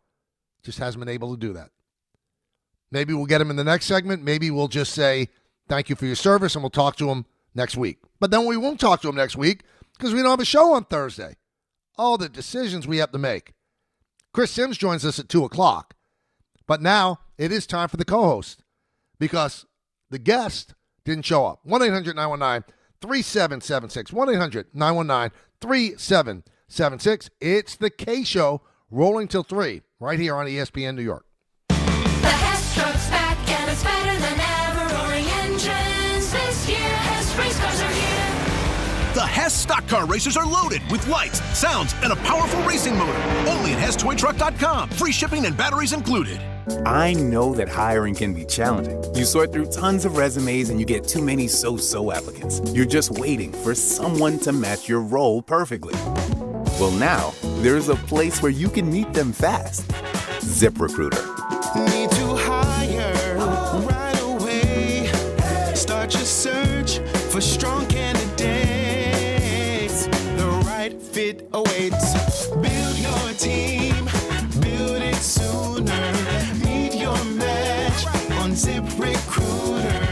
Just hasn't been able to do that. Maybe we'll get him in the next segment. Maybe we'll just say, thank you for your service, and we'll talk to him next week. But then we won't talk to him next week because we don't have a show on Thursday. All the decisions we have to make. Chris Sims joins us at 2 o'clock. But now it is time for the co-host because the guest didn't show up. 1-800-919-3776. 1-800-919-3776. It's the K Show rolling till 3 right here on ESPN New York. The Hess truck's back and it's better than ever. Roaring engines this year. Hess race cars are here. The Hess stock car racers are loaded with lights, sounds, and a powerful racing motor. Only at HessToyTruck.com. Free shipping and batteries included. I know that hiring can be challenging. You sort through tons of resumes and you get too many so-so applicants. You're just waiting for someone to match your role perfectly. Well, now, there's a place where you can meet them fast. ZipRecruiter. Need to hire right away. Start your search for strong candidates. The right fit awaits. Build your team. Build it sooner. Meet your match on ZipRecruiter.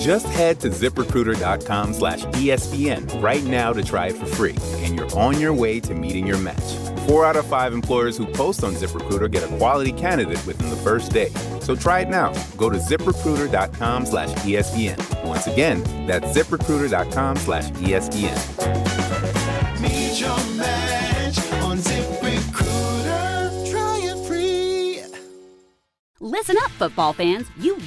Just head to ZipRecruiter.com/ESPN right now to try it for free, and you're on your way to meeting your match. 4 out of 5 employers who post on ZipRecruiter get a quality candidate within the first day. So try it now. Go to ZipRecruiter.com/ESPN. Once again, that's ZipRecruiter.com/ESPN. Meet your match on ZipRecruiter. Try it free. Listen up, football fans. You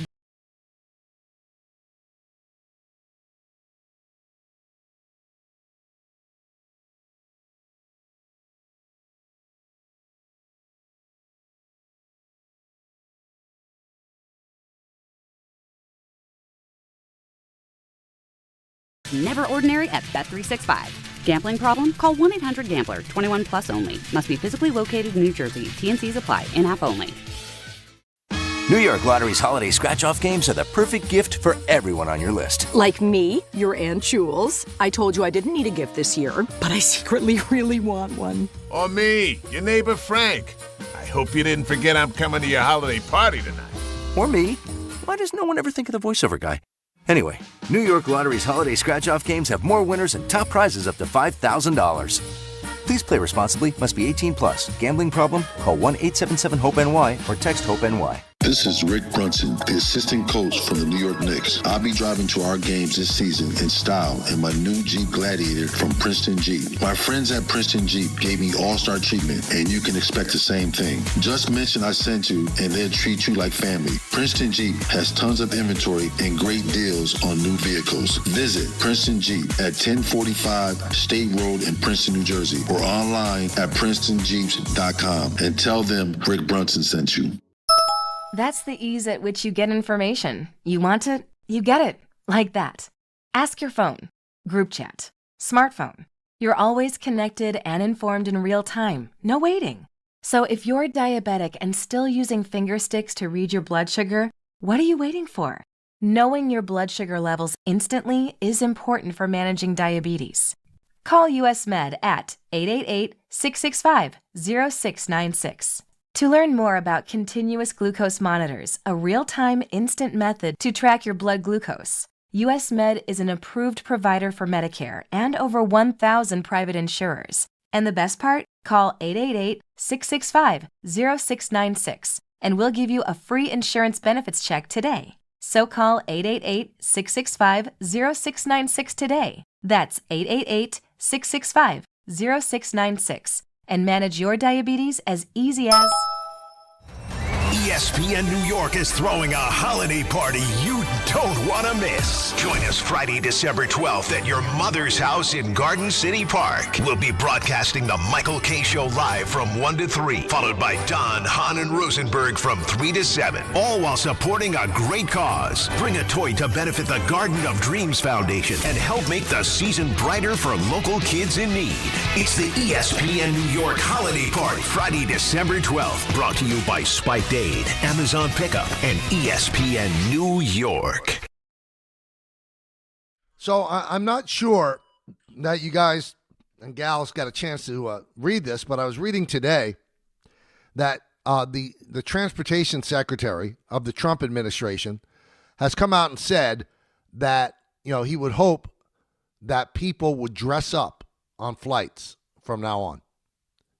never ordinary at Bet365. Gambling problem? Call 1-800-GAMBLER. 21 plus only. Must be physically located in New Jersey. T&Cs apply. In-app only. New York Lottery's holiday scratch-off games are the perfect gift for everyone on your list. Like me, your Aunt Jules. I told you I didn't need a gift this year, but I secretly really want one. Or me, your neighbor Frank. I hope you didn't forget I'm coming to your holiday party tonight. Or me. Why does no one ever think of the voiceover guy? Anyway, New York Lottery's holiday scratch-off games have more winners and top prizes up to $5,000. Please play responsibly. Must be 18 plus. Gambling problem? Call 1-877-HOPE-NY or text HOPE-NY. This is Rick Brunson, the assistant coach from the New York Knicks. I'll be driving to our games this season in style in my new Jeep Gladiator from Princeton Jeep. My friends at Princeton Jeep gave me all-star treatment, and you can expect the same thing. Just mention I sent you, and they'll treat you like family. Princeton Jeep has tons of inventory and great deals on new vehicles. Visit Princeton Jeep at 1045 State Road in Princeton, New Jersey, or online at PrincetonJeeps.com and tell them Rick Brunson sent you. That's the ease at which you get information. You want it, you get it. Like that. Ask your phone. Group chat. Smartphone. You're always connected and informed in real time. No waiting. So if you're diabetic and still using finger sticks to read your blood sugar, what are you waiting for? Knowing your blood sugar levels instantly is important for managing diabetes. Call US Med at 888-665-0696. To learn more about continuous glucose monitors, a real-time instant method to track your blood glucose, US Med is an approved provider for Medicare and over 1,000 private insurers. And the best part? Call 888-665-0696 and we'll give you a free insurance benefits check today. So call 888-665-0696 today. That's 888-665-0696 and manage your diabetes as easy as... ESPN New York is throwing a holiday party you don't want to miss. Join us Friday, December 12th at your mother's house in Garden City Park. We'll be broadcasting the Michael K. Show live from 1 to 3, followed by Don, Hahn, and Rosenberg from 3 to 7, all while supporting a great cause. Bring a toy to benefit the Garden of Dreams Foundation and help make the season brighter for local kids in need. It's the ESPN New York Holiday Party, Friday, December 12th, brought to you by Spiked Aid, Amazon Pickup, and ESPN New York. So I'm not sure that you guys and gals got a chance to read this, but I was reading today that the transportation secretary of the Trump administration has come out and said that, you know, he would hope that people would dress up on flights from now on.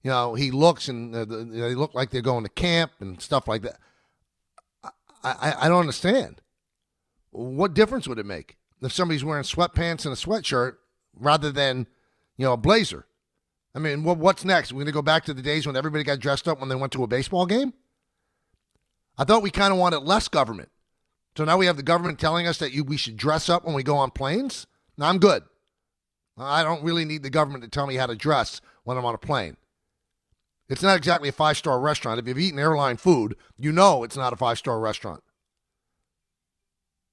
You know, he looks and they look like they're going to camp and stuff like that. I don't understand. What difference would it make if somebody's wearing sweatpants and a sweatshirt rather than, you know, a blazer? I mean, what's next? We're going to go back to the days when everybody got dressed up when they went to a baseball game? I thought we kind of wanted less government. So now we have the government telling us that we should dress up when we go on planes? No, I'm good. I don't really need the government to tell me how to dress when I'm on a plane. It's not exactly a 5-star restaurant. If you've eaten airline food, you know it's not a 5-star restaurant.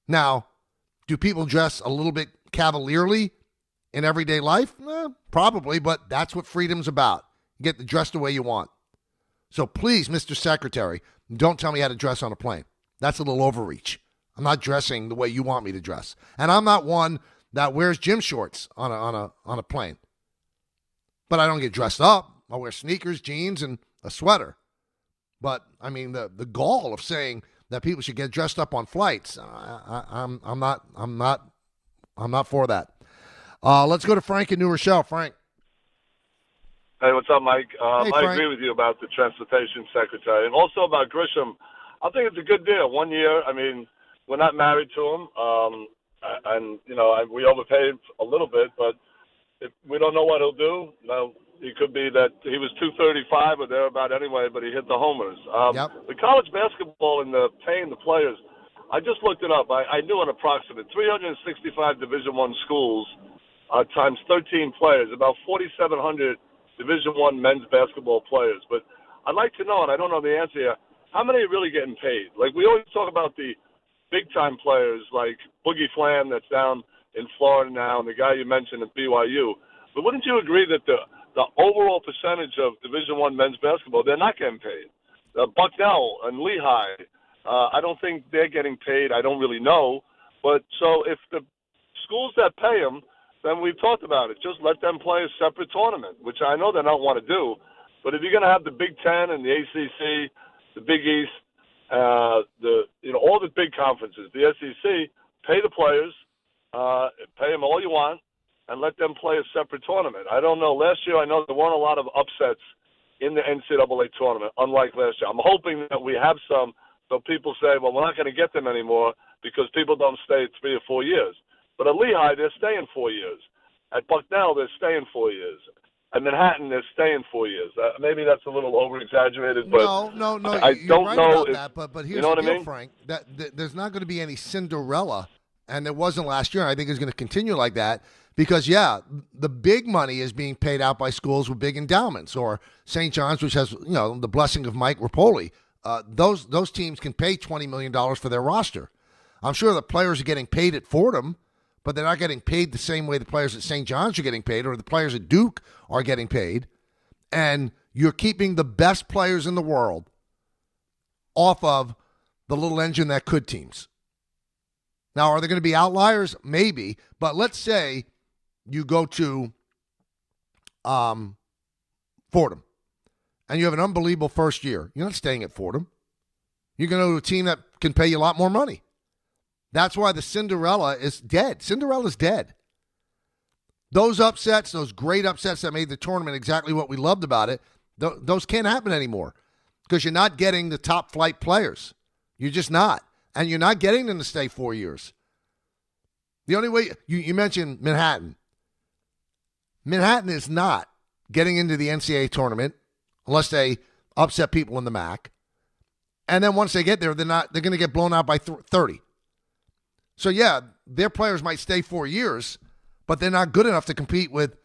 Now, do people dress a little bit cavalierly in everyday life? Probably, but that's what freedom's about. You get to dress the way you want. So please, Mr. Secretary, don't tell me how to dress on a plane. That's a little overreach. I'm not dressing the way you want me to dress. And I'm not one that wears gym shorts on a plane. But I don't get dressed up. I'll wear sneakers, jeans, and a sweater. But I mean, the gall of saying that people should get dressed up on flights, I'm not for that. Let's go to Frank in New Rochelle. Frank. Hey, what's up, Mike? Hey, I agree with you about the transportation secretary, and also about Grisham. I think it's a good deal. 1 year. I mean, we're not married to him, and you know, we overpaid a little bit, but we don't know what he'll do. You know, it could be that he was 235 or thereabout anyway, but he hit the homers. The college basketball and the paying the players, I just looked it up. I knew an approximate 365 Division I schools times 13 players, about 4,700 Division I men's basketball players. But I'd like to know, and I don't know the answer here, how many are really getting paid? Like, we always talk about the big-time players like Boogie Flam that's down in Florida now and the guy you mentioned at BYU. But wouldn't you agree that the overall percentage of Division I men's basketball, they're not getting paid? Bucknell and Lehigh, I don't think they're getting paid. I don't really know. But so if the schools that pay them, then we've talked about it. Just let them play a separate tournament, which I know they don't want to do. But if you're going to have the Big Ten and the ACC, the Big East, all the big conferences, the SEC, pay the players, pay them all you want, and let them play a separate tournament. I don't know. Last year, I know there weren't a lot of upsets in the NCAA tournament, unlike last year. I'm hoping that we have some, so people say, well, we're not going to get them anymore because people don't stay 3 or 4 years. But at Lehigh, they're staying 4 years. At Bucknell, they're staying 4 years. At Manhattan, they're staying 4 years. Maybe that's a little over-exaggerated, but no, I you're don't right know about that. But here's you know the what deal, I mean? Frank. That there's not going to be any Cinderella, and there wasn't last year. And I think it's going to continue like that because, yeah, the big money is being paid out by schools with big endowments, or St. John's, which has the blessing of Mike Rapoli. Those teams can pay $20 million for their roster. I'm sure the players are getting paid at Fordham, but they're not getting paid the same way the players at St. John's are getting paid or the players at Duke are getting paid. And you're keeping the best players in the world off of the little engine that could teams. Now, are there going to be outliers? Maybe. But let's say you go to Fordham and you have an unbelievable first year. You're not staying at Fordham. You're going to go to a team that can pay you a lot more money. That's why the Cinderella is dead. Cinderella's dead. Those upsets, those great upsets that made the tournament exactly what we loved about it, those can't happen anymore because you're not getting the top flight players. You're just not. And you're not getting them to stay 4 years. The only way, you mentioned Manhattan. Manhattan is not getting into the NCAA tournament unless they upset people in the MAC. And then once they get there, they're going to get blown out by 30. So, yeah, their players might stay 4 years, but they're not good enough to compete with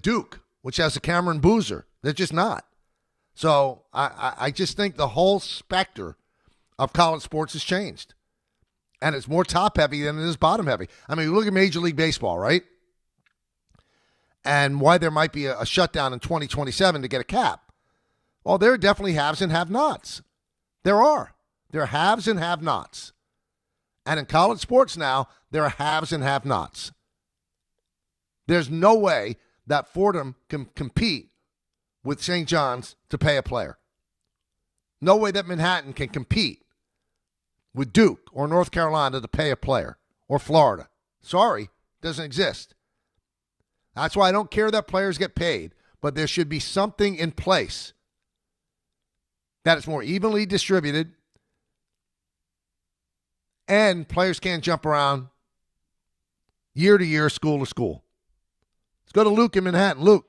Duke, which has a Cameron Boozer. They're just not. So I just think the whole specter of college sports has changed. And it's more top-heavy than it is bottom-heavy. I mean, look at Major League Baseball, right? And why there might be a shutdown in 2027 to get a cap. Well, there are definitely haves and have-nots. There are. There are haves and have-nots. And in college sports now, there are haves and have-nots. There's no way that Fordham can compete with St. John's to pay a player. No way that Manhattan can compete with Duke or North Carolina to pay a player or Florida. Sorry, doesn't exist. That's why I don't care that players get paid, but there should be something in place that is more evenly distributed and players can't jump around year to year, school to school. Let's go to Luke in Manhattan. Luke.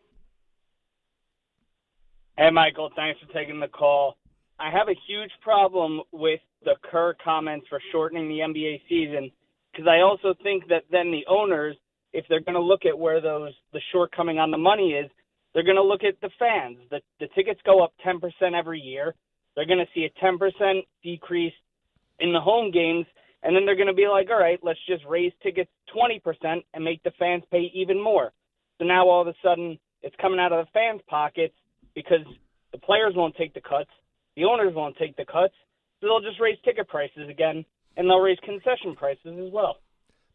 Hey, Michael, thanks for taking the call. I have a huge problem with the Kerr comments for shortening the NBA season because I also think that then the owners, if they're going to look at where the shortcoming on the money is, they're going to look at the fans. The tickets go up 10% every year. They're going to see a 10% decrease in the home games, and then they're going to be like, all right, let's just raise tickets 20% and make the fans pay even more. So now all of a sudden it's coming out of the fans' pockets because the players won't take the cuts, the owners won't take the cuts, so they'll just raise ticket prices again, and they'll raise concession prices as well.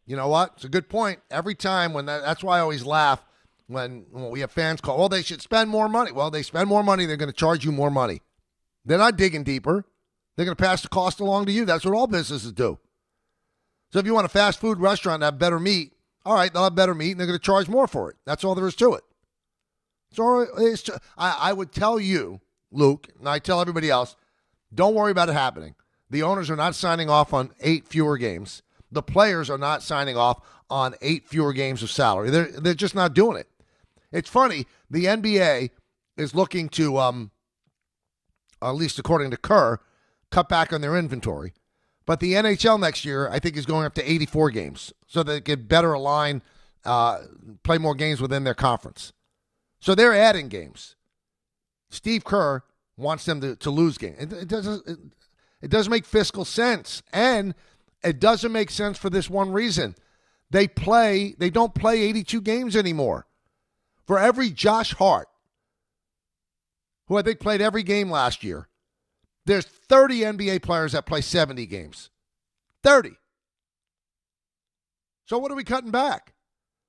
You know what? It's a good point. Every time that's why I always laugh when we have fans call, well, they should spend more money. Well, they spend more money, they're going to charge you more money. They're not digging deeper. They're going to pass the cost along to you. That's what all businesses do. So if you want a fast food restaurant to have better meat, all right, they'll have better meat, and they're going to charge more for it. That's all there is to it. So I would tell you, Luke, and I tell everybody else, don't worry about it happening. The owners are not signing off on 8 fewer games. The players are not signing off on 8 fewer games of salary. They're just not doing it. It's funny. The NBA is looking to, at least according to Kerr, cut back on their inventory. But the NHL next year, I think, is going up to 84 games so they can better align, play more games within their conference. So they're adding games. Steve Kerr wants them to lose games. It doesn't make fiscal sense. And it doesn't make sense for this one reason. They don't play 82 games anymore. For every Josh Hart, who I think played every game last year, there's 30 NBA players that play 70 games. 30. So what are we cutting back?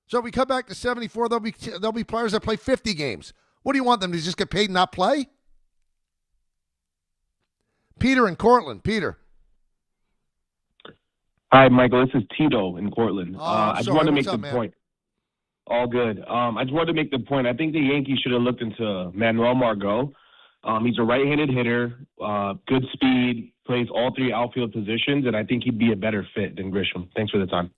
So if we cut back to 74, there'll be players that play 50 games. What do you want them to just get paid and not play? Peter in Cortland. Peter. Hi, Michael. This is Tito in Cortland. I just wanted to make What's the up, point. All good. I just wanted to make the point. I think the Yankees should have looked into Manuel Margot. He's a right-handed hitter, good speed, plays all 3 outfield positions, and I think he'd be a better fit than Grisham. Thanks for the time.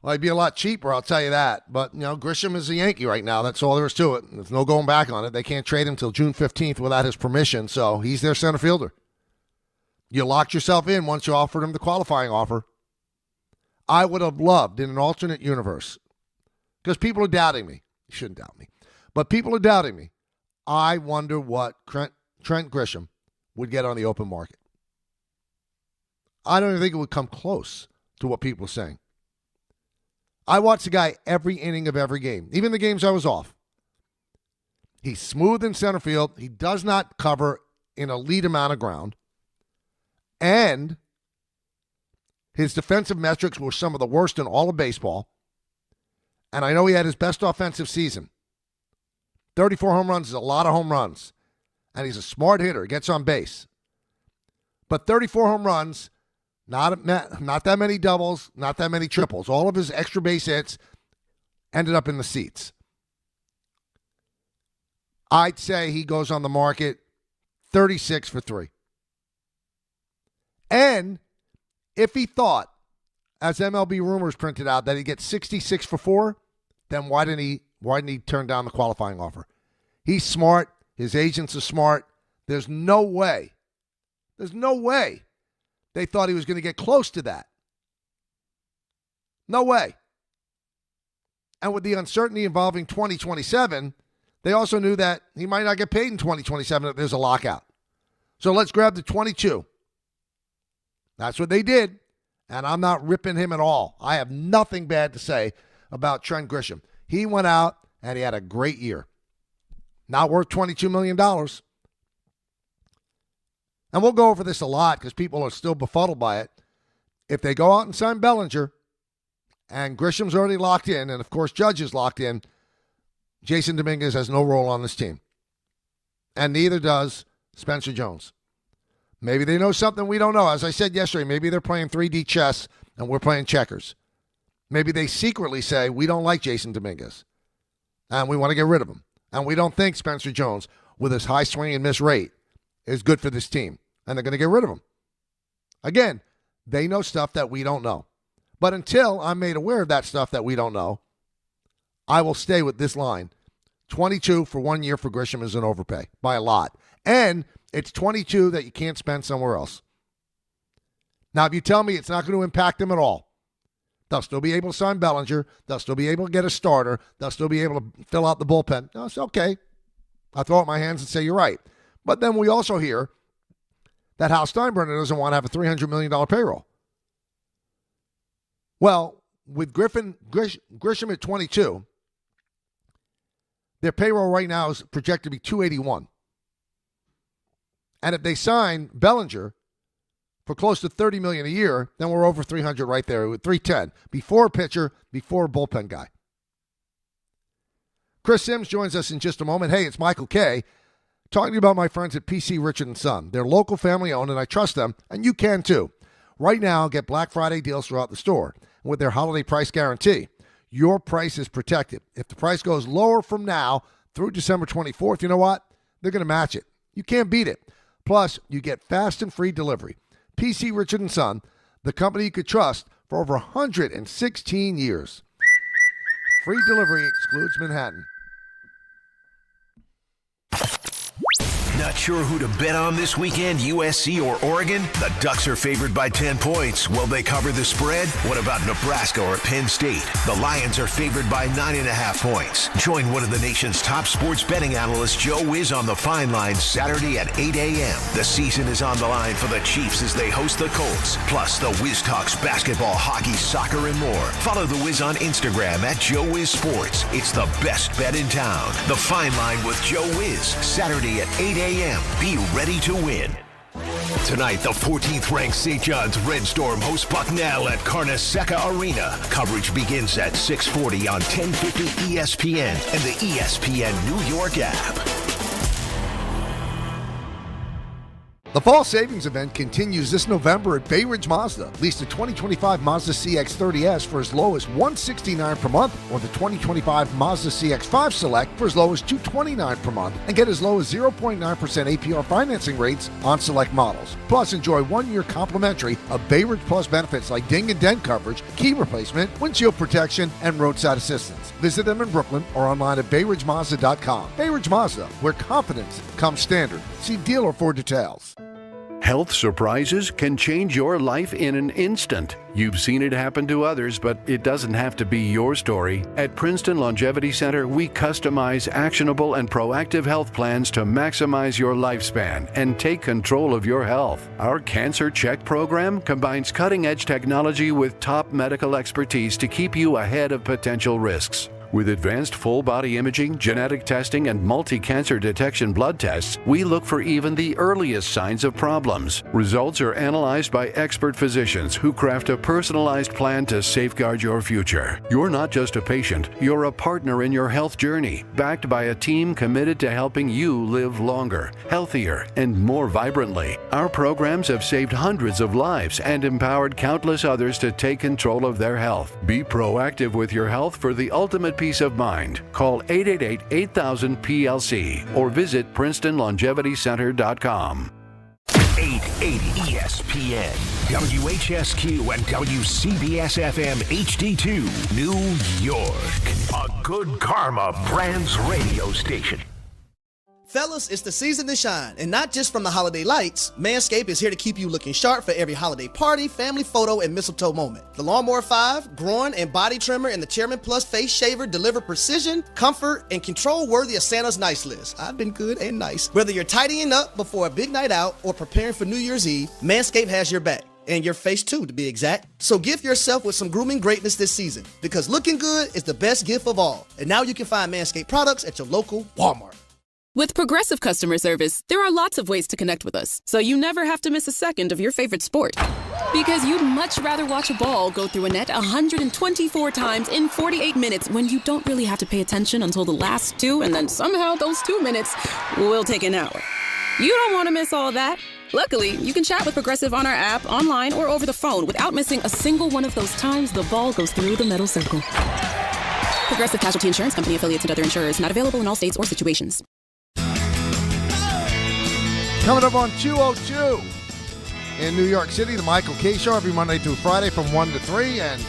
Well, he'd be a lot cheaper, I'll tell you that. But, Grisham is a Yankee right now. That's all there is to it. There's no going back on it. They can't trade him until June 15th without his permission, so he's their center fielder. You locked yourself in once you offered him the qualifying offer. I would have loved in an alternate universe, because people are doubting me. You shouldn't doubt me. But people are doubting me. I wonder what Trent Grisham would get on the open market. I don't even think it would come close to what people are saying. I watched the guy every inning of every game, even the games I was off. He's smooth in center field. He does not cover an elite amount of ground. And his defensive metrics were some of the worst in all of baseball. And I know he had his best offensive season. 34 home runs is a lot of home runs. And he's a smart hitter, gets on base. But 34 home runs, not that many doubles, not that many triples. All of his extra base hits ended up in the seats. I'd say he goes on the market 36 for 3. And if he thought, as MLB Rumors printed out, that he'd get 66 for 4, then why didn't he turn down the qualifying offer? He's smart. His agents are smart. There's no way they thought he was going to get close to that. No way. And with the uncertainty involving 2027, they also knew that he might not get paid in 2027 if there's a lockout. So let's grab the 22. That's what they did. And I'm not ripping him at all. I have nothing bad to say about Trent Grisham. He went out and he had a great year. Not worth $22 million. And we'll go over this a lot because people are still befuddled by it. If they go out and sign Bellinger, and Grisham's already locked in, and of course Judge is locked in, Jason Dominguez has no role on this team. And neither does Spencer Jones. Maybe they know something we don't know. As I said yesterday, maybe they're playing 3D chess and we're playing checkers. Maybe they secretly say, we don't like Jason Dominguez and we want to get rid of him. And we don't think Spencer Jones, with his high swing and miss rate, is good for this team. And they're going to get rid of him. Again, they know stuff that we don't know. But until I'm made aware of that stuff that we don't know, I will stay with this line. 22 for 1 year for Grisham is an overpay by a lot. And it's 22 that you can't spend somewhere else. Now, if you tell me it's not going to impact them at all, they'll still be able to sign Bellinger. They'll still be able to get a starter. They'll still be able to fill out the bullpen. No, it's okay. I throw up my hands and say you're right. But then we also hear that Hal Steinbrenner doesn't want to have a $300 million payroll. Well, with Grisham at 22, their payroll right now is projected to be $281. And if they sign Bellinger for close to $30 million a year, then we're over 300 right there with 310. Before a pitcher, before a bullpen guy. Chris Sims joins us in just a moment. Hey, it's Michael Kay. Talking to you about my friends at PC Richard & Son. They're local family owned, and I trust them, and you can too. Right now, get Black Friday deals throughout the store. And with their holiday price guarantee, your price is protected. If the price goes lower from now through December 24th, you know what? They're going to match it. You can't beat it. Plus, you get fast and free delivery. PC Richard & Son, the company you could trust for over 116 years. Free delivery excludes Manhattan. Not sure who to bet on this weekend, USC or Oregon? The Ducks are favored by 10 points. Will they cover the spread? What about Nebraska or Penn State? The Lions are favored by 9.5 points. Join one of the nation's top sports betting analysts, Joe Wiz, on the Fine Line Saturday at 8 a.m. The season is on the line for the Chiefs as they host the Colts. Plus, the Wiz talks basketball, hockey, soccer, and more. Follow the Wiz on Instagram at Joe Wiz Sports. It's the best bet in town. The Fine Line with Joe Wiz, Saturday at 8 a.m. Be ready to win. Tonight, the 14th-ranked St. John's Red Storm hosts Bucknell at Carnesecca Arena. Coverage begins at 6:40 on 1050 ESPN and the ESPN New York app. The Fall Savings Event continues this November at Bay Ridge Mazda. Lease the 2025 Mazda CX-30S for as low as $169 per month, or the 2025 Mazda CX-5 Select for as low as $229 per month, and get as low as 0.9% APR financing rates on select models. Plus, enjoy 1 year complimentary of Bay Ridge Plus benefits like ding and dent coverage, key replacement, windshield protection, and roadside assistance. Visit them in Brooklyn or online at BayRidgeMazda.com. Bay Ridge Mazda, where confidence comes standard. See dealer for details. Health surprises can change your life in an instant. You've seen it happen to others, but it doesn't have to be your story. At Princeton Longevity Center, we customize actionable and proactive health plans to maximize your lifespan and take control of your health. Our Cancer Check program combines cutting-edge technology with top medical expertise to keep you ahead of potential risks. With advanced full-body imaging, genetic testing, and multi-cancer detection blood tests, we look for even the earliest signs of problems. Results are analyzed by expert physicians who craft a personalized plan to safeguard your future. You're not just a patient, you're a partner in your health journey, backed by a team committed to helping you live longer, healthier, and more vibrantly. Our programs have saved hundreds of lives and empowered countless others to take control of their health. Be proactive with your health for the ultimate peace of mind. Call 888-8000-PLC or visit PrincetonLongevityCenter.com. 880 ESPN, WHSQ, and WCBS-FM HD2, New York. A Good Karma Brands radio station. Fellas, it's the season to shine, and not just from the holiday lights. Manscaped is here to keep you looking sharp for every holiday party, family photo, and mistletoe moment. The Lawnmower 5, groin and body trimmer, and the Chairman Plus face shaver deliver precision, comfort, and control worthy of Santa's nice list. I've been good and nice. Whether you're tidying up before a big night out or preparing for New Year's Eve, Manscaped has your back. And your face too, to be exact. So gift yourself with some grooming greatness this season, because looking good is the best gift of all. And now you can find Manscaped products at your local Walmart. With Progressive customer service, there are lots of ways to connect with us, so you never have to miss a second of your favorite sport. Because you'd much rather watch a ball go through a net 124 times in 48 minutes when you don't really have to pay attention until the last two, and then somehow those 2 minutes will take an hour. You don't want to miss all that. Luckily, you can chat with Progressive on our app, online, or over the phone without missing a single one of those times the ball goes through the metal circle. Progressive Casualty Insurance Company, affiliates, and other insurers. Not available in all states or situations. Coming up on 202 in New York City, the Michael K. Show every Monday through Friday from 1 to 3, and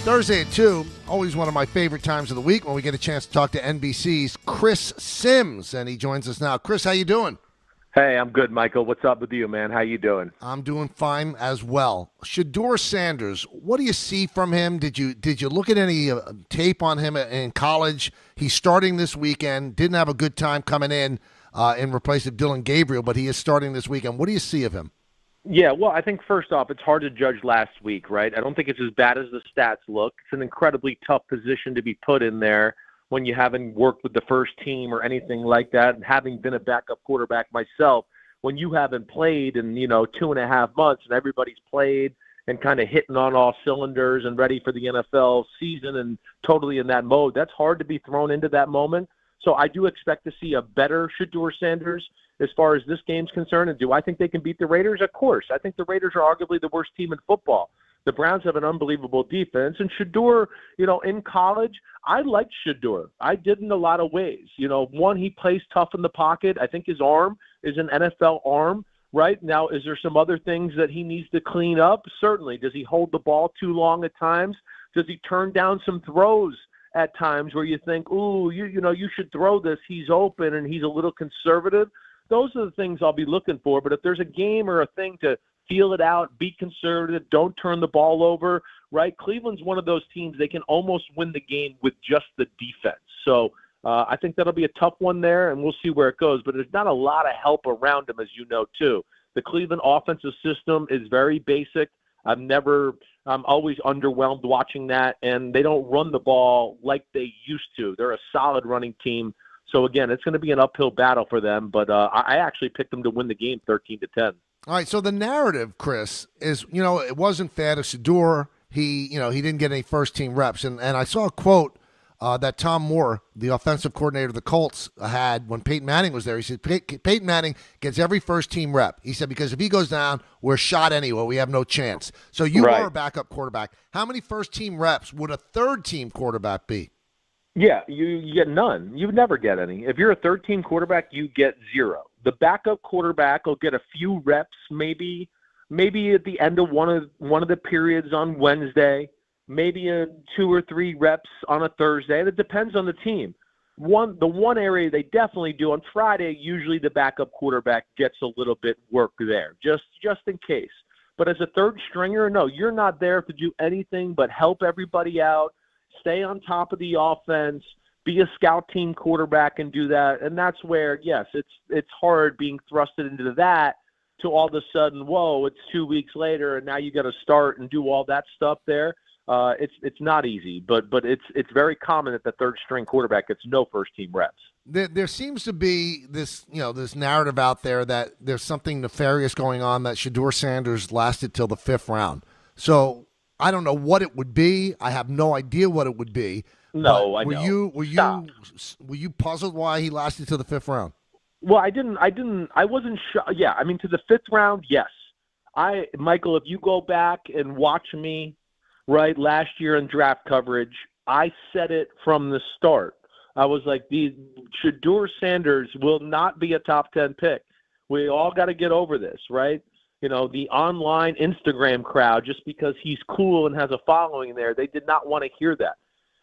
Thursday at 2, always one of my favorite times of the week when we get a chance to talk to NBC's Chris Sims, and he joins us now. Chris, how you doing? Hey, I'm good, Michael. What's up with you, man? How you doing? I'm doing fine as well. Shedeur Sanders, what do you see from him? Did you look at any tape on him in college? He's starting this weekend. Didn't have a good time coming in replace of Dylan Gabriel, but he is starting this weekend. What do you see of him? Yeah, well, I think first off, it's hard to judge last week, right? I don't think it's as bad as the stats look. It's an incredibly tough position to be put in there when you haven't worked with the first team or anything like that. And having been a backup quarterback myself, when you haven't played in, 2.5 months and everybody's played and kind of hitting on all cylinders and ready for the NFL season and totally in that mode, that's hard to be thrown into that moment. So I do expect to see a better Shedeur Sanders as far as this game's concerned. And do I think they can beat the Raiders? Of course. I think the Raiders are arguably the worst team in football. The Browns have an unbelievable defense. And Shedeur, in college, I liked Shedeur. I did in a lot of ways. One, he plays tough in the pocket. I think his arm is an NFL arm. Right now, is there some other things that he needs to clean up? Certainly. Does he hold the ball too long at times? Does he turn down some throws at times where you think, ooh, you should throw this. He's open and he's a little conservative. Those are the things I'll be looking for. But if there's a game or a thing to feel it out, be conservative, don't turn the ball over, right? Cleveland's one of those teams, they can almost win the game with just the defense. So I think that'll be a tough one there, and we'll see where it goes. But there's not a lot of help around him, as you know, too. The Cleveland offensive system is very basic. I'm always underwhelmed watching that, and they don't run the ball like they used to. They're a solid running team. So, again, it's going to be an uphill battle for them, but I actually picked them to win the game 13-10. All right, so the narrative, Chris, is, it wasn't fair to Shedeur. He didn't get any first-team reps. And I saw a quote that Tom Moore, the offensive coordinator of the Colts, had when Peyton Manning was there. He said, Peyton Manning gets every first-team rep. He said, because if he goes down, we're shot anyway. We have no chance. So you are a backup quarterback. How many first-team reps would a third-team quarterback be? Yeah, you get none. You would never get any. If you're a third-team quarterback, you get zero. The backup quarterback will get a few reps, maybe at the end of one of the periods on Wednesday, maybe 2 or 3 reps on a Thursday. It depends on the team. The one area they definitely do on Friday, usually the backup quarterback gets a little bit work there, just in case. But as a third stringer, no, you're not there to do anything but help everybody out, stay on top of the offense, be a scout team quarterback and do that. And that's where, yes, it's hard being thrusted into that to all of a sudden, whoa, it's 2 weeks later and now you got to start and do all that stuff there. It's not easy, but it's very common that the third string quarterback gets no first team reps. There seems to be this narrative out there that there's something nefarious going on, that Shedeur Sanders lasted till the 5th round. So I don't know what it would be. I have no idea what it would be. No, I know. Were you puzzled why he lasted till the 5th round? Well, I wasn't sure. Yeah, I mean, to the 5th round, yes. Michael, if you go back and watch me, right, last year in draft coverage, I said it from the start. I was like, Shedeur Sanders will not be a top 10 pick. We all got to get over this, right? You know, the online Instagram crowd, just because he's cool and has a following there, they did not want to hear that.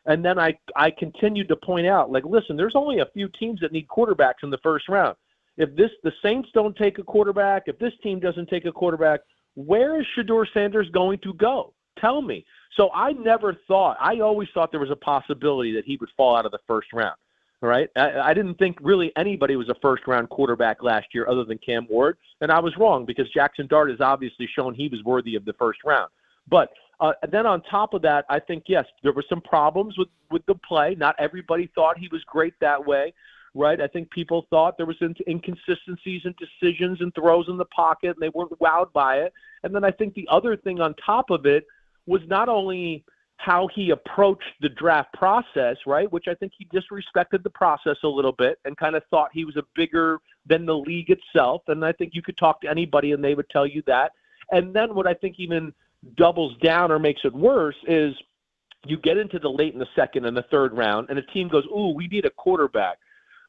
And then I continued to point out, like, listen, there's only a few teams that need quarterbacks in the first round. If the Saints don't take a quarterback, if this team doesn't take a quarterback, where is Shedeur Sanders going to go? Tell me. So I always thought there was a possibility that he would fall out of the first round, right? I didn't think really anybody was a first-round quarterback last year other than Cam Ward, and I was wrong because Jackson Dart has obviously shown he was worthy of the first round. But then on top of that, I think, yes, there were some problems with the play. Not everybody thought he was great that way, right? I think people thought there was inconsistencies in decisions and throws in the pocket, and they weren't wowed by it. And then I think the other thing on top of it was not only how he approached the draft process, right, which I think he disrespected the process a little bit and kind of thought he was a bigger than the league itself. And I think you could talk to anybody and they would tell you that. And then what I think even doubles down or makes it worse is you get into the late in the second and the third round and a team goes, ooh, we need a quarterback.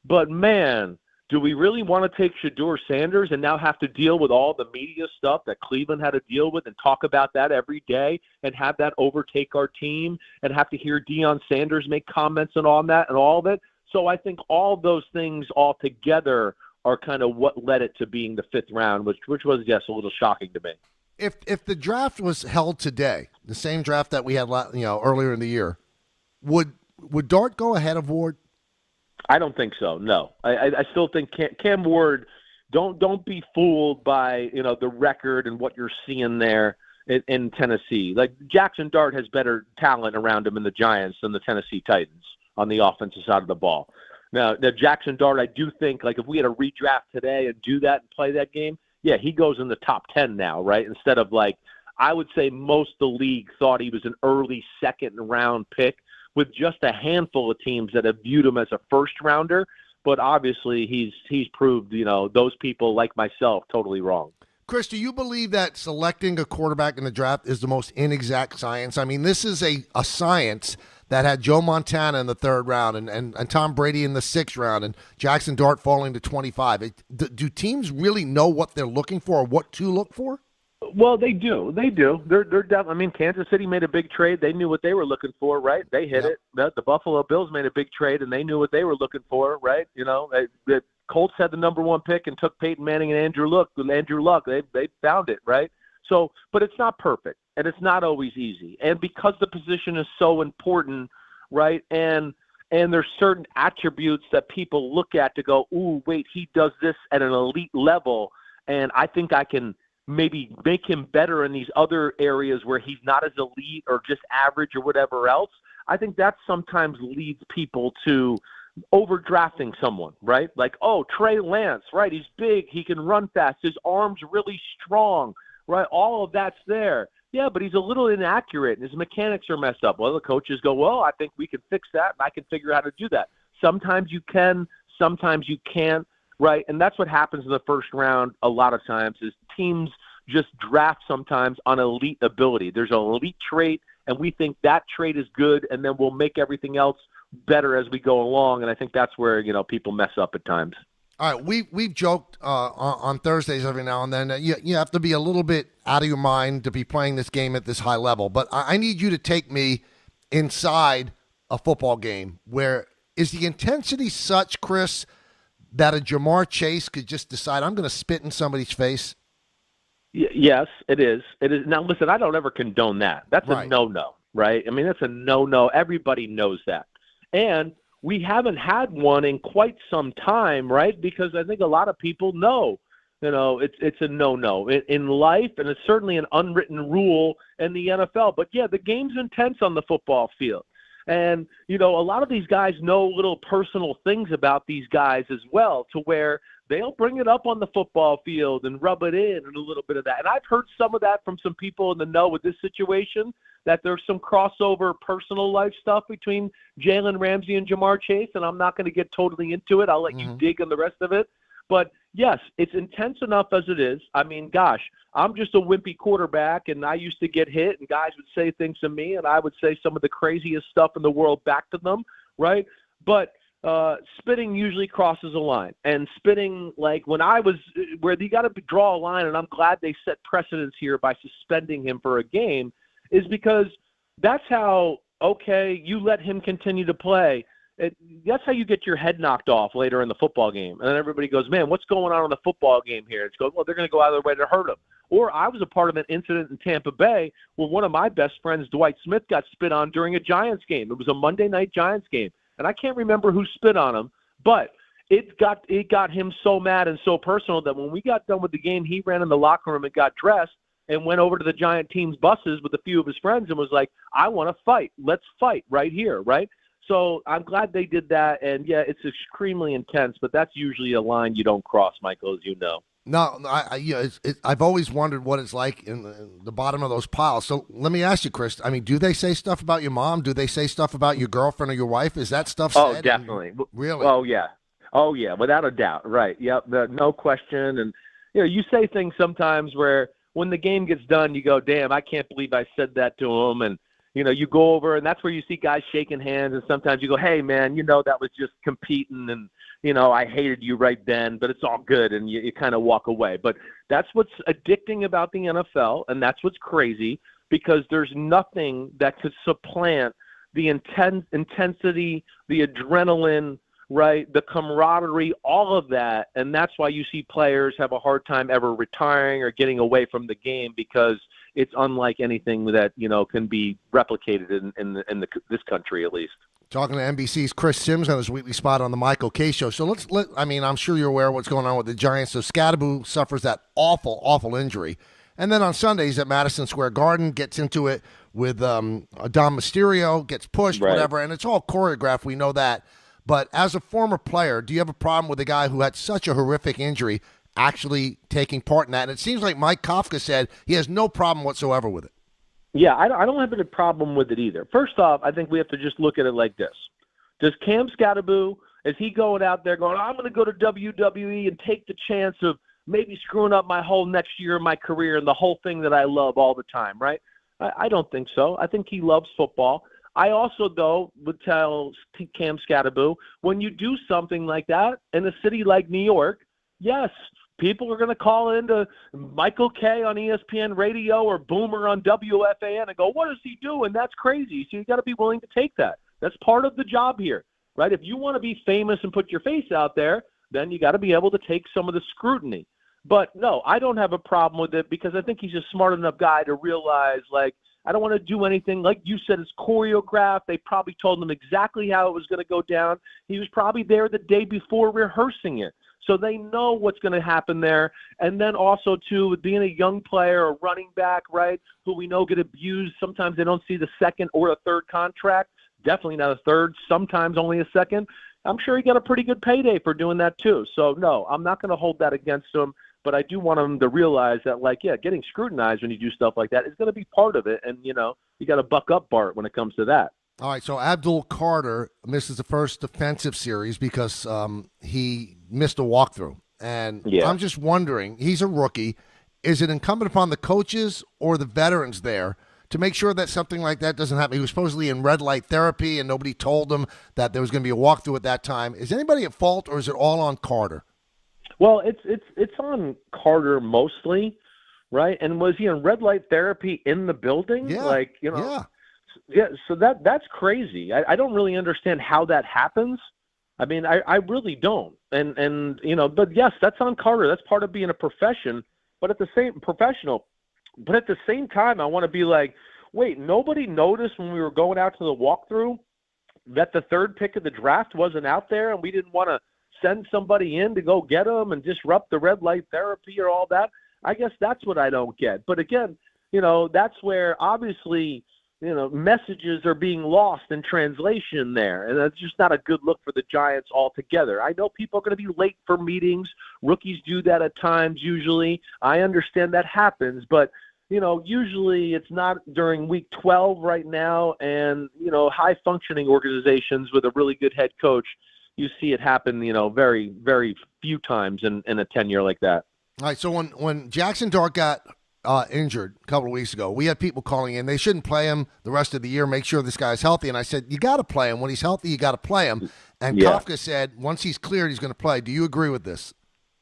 But, man, do we really want to take Shedeur Sanders and now have to deal with all the media stuff that Cleveland had to deal with and talk about that every day and have that overtake our team and have to hear Deion Sanders make comments and all that and all of it? So I think all those things all together are kind of what led it to being the 5th round, which was, yes, a little shocking to me. If the draft was held today, the same draft that we had earlier in the year, would Dart go ahead of Ward? I don't think so. No, I still think Cam Ward. Don't be fooled by the record and what you're seeing there in Tennessee. Like Jackson Dart has better talent around him in the Giants than the Tennessee Titans on the offensive side of the ball. Now Jackson Dart, I do think like if we had a redraft today and do that and play that game, yeah, he goes in the top 10 now, right? Instead of like I would say most of the league thought he was an early second round pick, with just a handful of teams that have viewed him as a first-rounder. But obviously he's proved, those people like myself totally wrong. Chris, do you believe that selecting a quarterback in the draft is the most inexact science? I mean, this is a science that had Joe Montana in the 3rd round and Tom Brady in the 6th round and Jackson Dart falling to 25. Do teams really know what they're looking for or what to look for? Well, they do. They're definitely. I mean, Kansas City made a big trade. They knew what they were looking for, right? They hit it. The Buffalo Bills made a big trade, and they knew what they were looking for, right? The Colts had the number 1 pick and took Peyton Manning and Andrew Luck. They found it, right? So, but it's not perfect, and it's not always easy. And because the position is so important, right? And there's certain attributes that people look at to go, ooh, wait, he does this at an elite level, and I think I can maybe make him better in these other areas where he's not as elite or just average or whatever else. I think that sometimes leads people to overdrafting someone, right? Like, oh, Trey Lance, right? He's big. He can run fast. His arm's really strong, right? All of that's there. Yeah, but he's a little inaccurate and his mechanics are messed up. Well, the coaches go, well, I think we can fix that and I can figure out how to do that. Sometimes you can, sometimes you can't. Right, and that's what happens in the first round a lot of times is teams just draft sometimes on elite ability. There's an elite trait, and we think that trait is good, and then we'll make everything else better as we go along, and I think that's where people mess up at times. All right, we've joked on Thursdays every now and then that you have to be a little bit out of your mind to be playing this game at this high level, but I need you to take me inside a football game where Is the intensity such, Chris, that a Jamar Chase could just decide, I'm going to spit in somebody's face? Yes, it is. It is. Now, listen, I don't ever condone that. That's a no-no, right? I mean, that's a no-no. Everybody knows that. And we haven't had one in quite some time, right? Because I think a lot of people know, it's a no-no in life, and it's certainly an unwritten rule in the NFL. But, yeah, the game's intense on the football field. And, a lot of these guys know little personal things about these guys as well, to where they'll bring it up on the football field and rub it in and a little bit of that. And I've heard some of that from some people in the know with this situation, that there's some crossover personal life stuff between Jalen Ramsey and Jamar Chase, and I'm not going to get totally into it. I'll let you dig on the rest of it. But, yes, it's intense enough as it is. I mean, gosh, I'm just a wimpy quarterback, and I used to get hit, and guys would say things to me, and I would say some of the craziest stuff in the world back to them, right? But spitting usually crosses a line. And spitting, like when I was – where you got to draw a line, and I'm glad they set precedence here by suspending him for a game, is because that's how, okay, you let him continue to play. That's how you get your head knocked off later in the football game. And then everybody goes, man, what's going on in the football game here? It's going, well, they're going to go out of their way to hurt him. Or I was a part of an incident in Tampa Bay where one of my best friends, Dwight Smith, got spit on during a Giants game. It was a Monday night Giants game. And I can't remember who spit on him, but it got him so mad and so personal that when we got done with the game, he ran in the locker room and got dressed and went over to the Giant team's buses with a few of his friends and was like, I want to fight. Let's fight right here, right? So I'm glad they did that, and, yeah, it's extremely intense, but that's usually a line you don't cross, Michael, as you know. No, I've always wondered what it's like in the bottom of those piles. So let me ask you, Chris, I mean, do they say stuff about your mom? Do they say stuff about your girlfriend or your wife? Is that stuff said? Oh, definitely. Really? Oh, yeah, without a doubt, right. Yep, no question. And, you say things sometimes where when the game gets done, you go, damn, I can't believe I said that to him, and you go over, and that's where you see guys shaking hands, and sometimes you go, hey, man, that was just competing, and, I hated you right then, but it's all good, and you kind of walk away. But that's what's addicting about the NFL, and that's what's crazy, because there's nothing that could supplant the intensity, the adrenaline, right, the camaraderie, all of that, and that's why you see players have a hard time ever retiring or getting away from the game, because it's unlike anything that, can be replicated in this country, at least. Talking to NBC's Chris Sims on his weekly spot on the Michael K. Show. So I'm sure you're aware of what's going on with the Giants. So Scadaboo suffers that awful, awful injury. And then on Sundays at Madison Square Garden, gets into it with Dom Mysterio, gets pushed, whatever, and it's all choreographed. We know that. But as a former player, do you have a problem with a guy who had such a horrific injury actually taking part in that? And it seems like Mike Kafka said he has no problem whatsoever with it. Yeah, I don't have a problem with it either. First off, I think we have to just look at it like this. Does Cam Scadaboo, is he going out there going, I'm going to go to WWE and take the chance of maybe screwing up my whole next year of my career and the whole thing that I love all the time, right? I don't think so. I think he loves football. I also, though, would tell Cam Scadaboo, when you do something like that in a city like New York, yes, people are going to call into Michael K on ESPN Radio or Boomer on WFAN and go, what is he doing? That's crazy. So you got to be willing to take that. That's part of the job here, right? If you want to be famous and put your face out there, then you got to be able to take some of the scrutiny. But, no, I don't have a problem with it because I think he's a smart enough guy to realize, like, I don't want to do anything. Like you said, it's choreographed. They probably told him exactly how it was going to go down. He was probably there the day before rehearsing it. So they know what's going to happen there. And then also, too, with being a young player, a running back, right, who we know get abused. Sometimes they don't see the second or a third contract. Definitely not a third, sometimes only a second. I'm sure he got a pretty good payday for doing that, too. So, no, I'm not going to hold that against him. But I do want him to realize that, like, yeah, getting scrutinized when you do stuff like that is going to be part of it. And, you got to buck up, Bart, when it comes to that. All right, so Abdul Carter misses the first defensive series because he missed a walkthrough. And I'm just wondering, he's a rookie. Is it incumbent upon the coaches or the veterans there to make sure that something like that doesn't happen? He was supposedly in red light therapy, and nobody told him that there was going to be a walkthrough at that time. Is anybody at fault, or is it all on Carter? Well, it's on Carter mostly, right? And was he in red light therapy in the building? Yeah. Yeah. Yeah, so that's crazy. I don't really understand how that happens. I mean, I really don't. And but yes, that's on Carter. That's part of being a professional. But at the same time, I want to be like, wait, nobody noticed when we were going out to the walkthrough that the third pick of the draft wasn't out there, and we didn't want to send somebody in to go get them and disrupt the red light therapy or all that. I guess that's what I don't get. But again, that's where obviously, messages are being lost in translation there. And that's just not a good look for the Giants altogether. I know people are going to be late for meetings. Rookies do that at times usually. I understand that happens. But, usually it's not during week 12 right now. And, high-functioning organizations with a really good head coach, you see it happen, very, very few times in a tenure like that. All right, so when Jackson Dart got injured a couple of weeks ago, we had people calling in. They shouldn't play him the rest of the year. Make sure this guy's healthy. And I said, you got to play him. When he's healthy, you got to play him. And Kafka said, once he's cleared, he's going to play. Do you agree with this?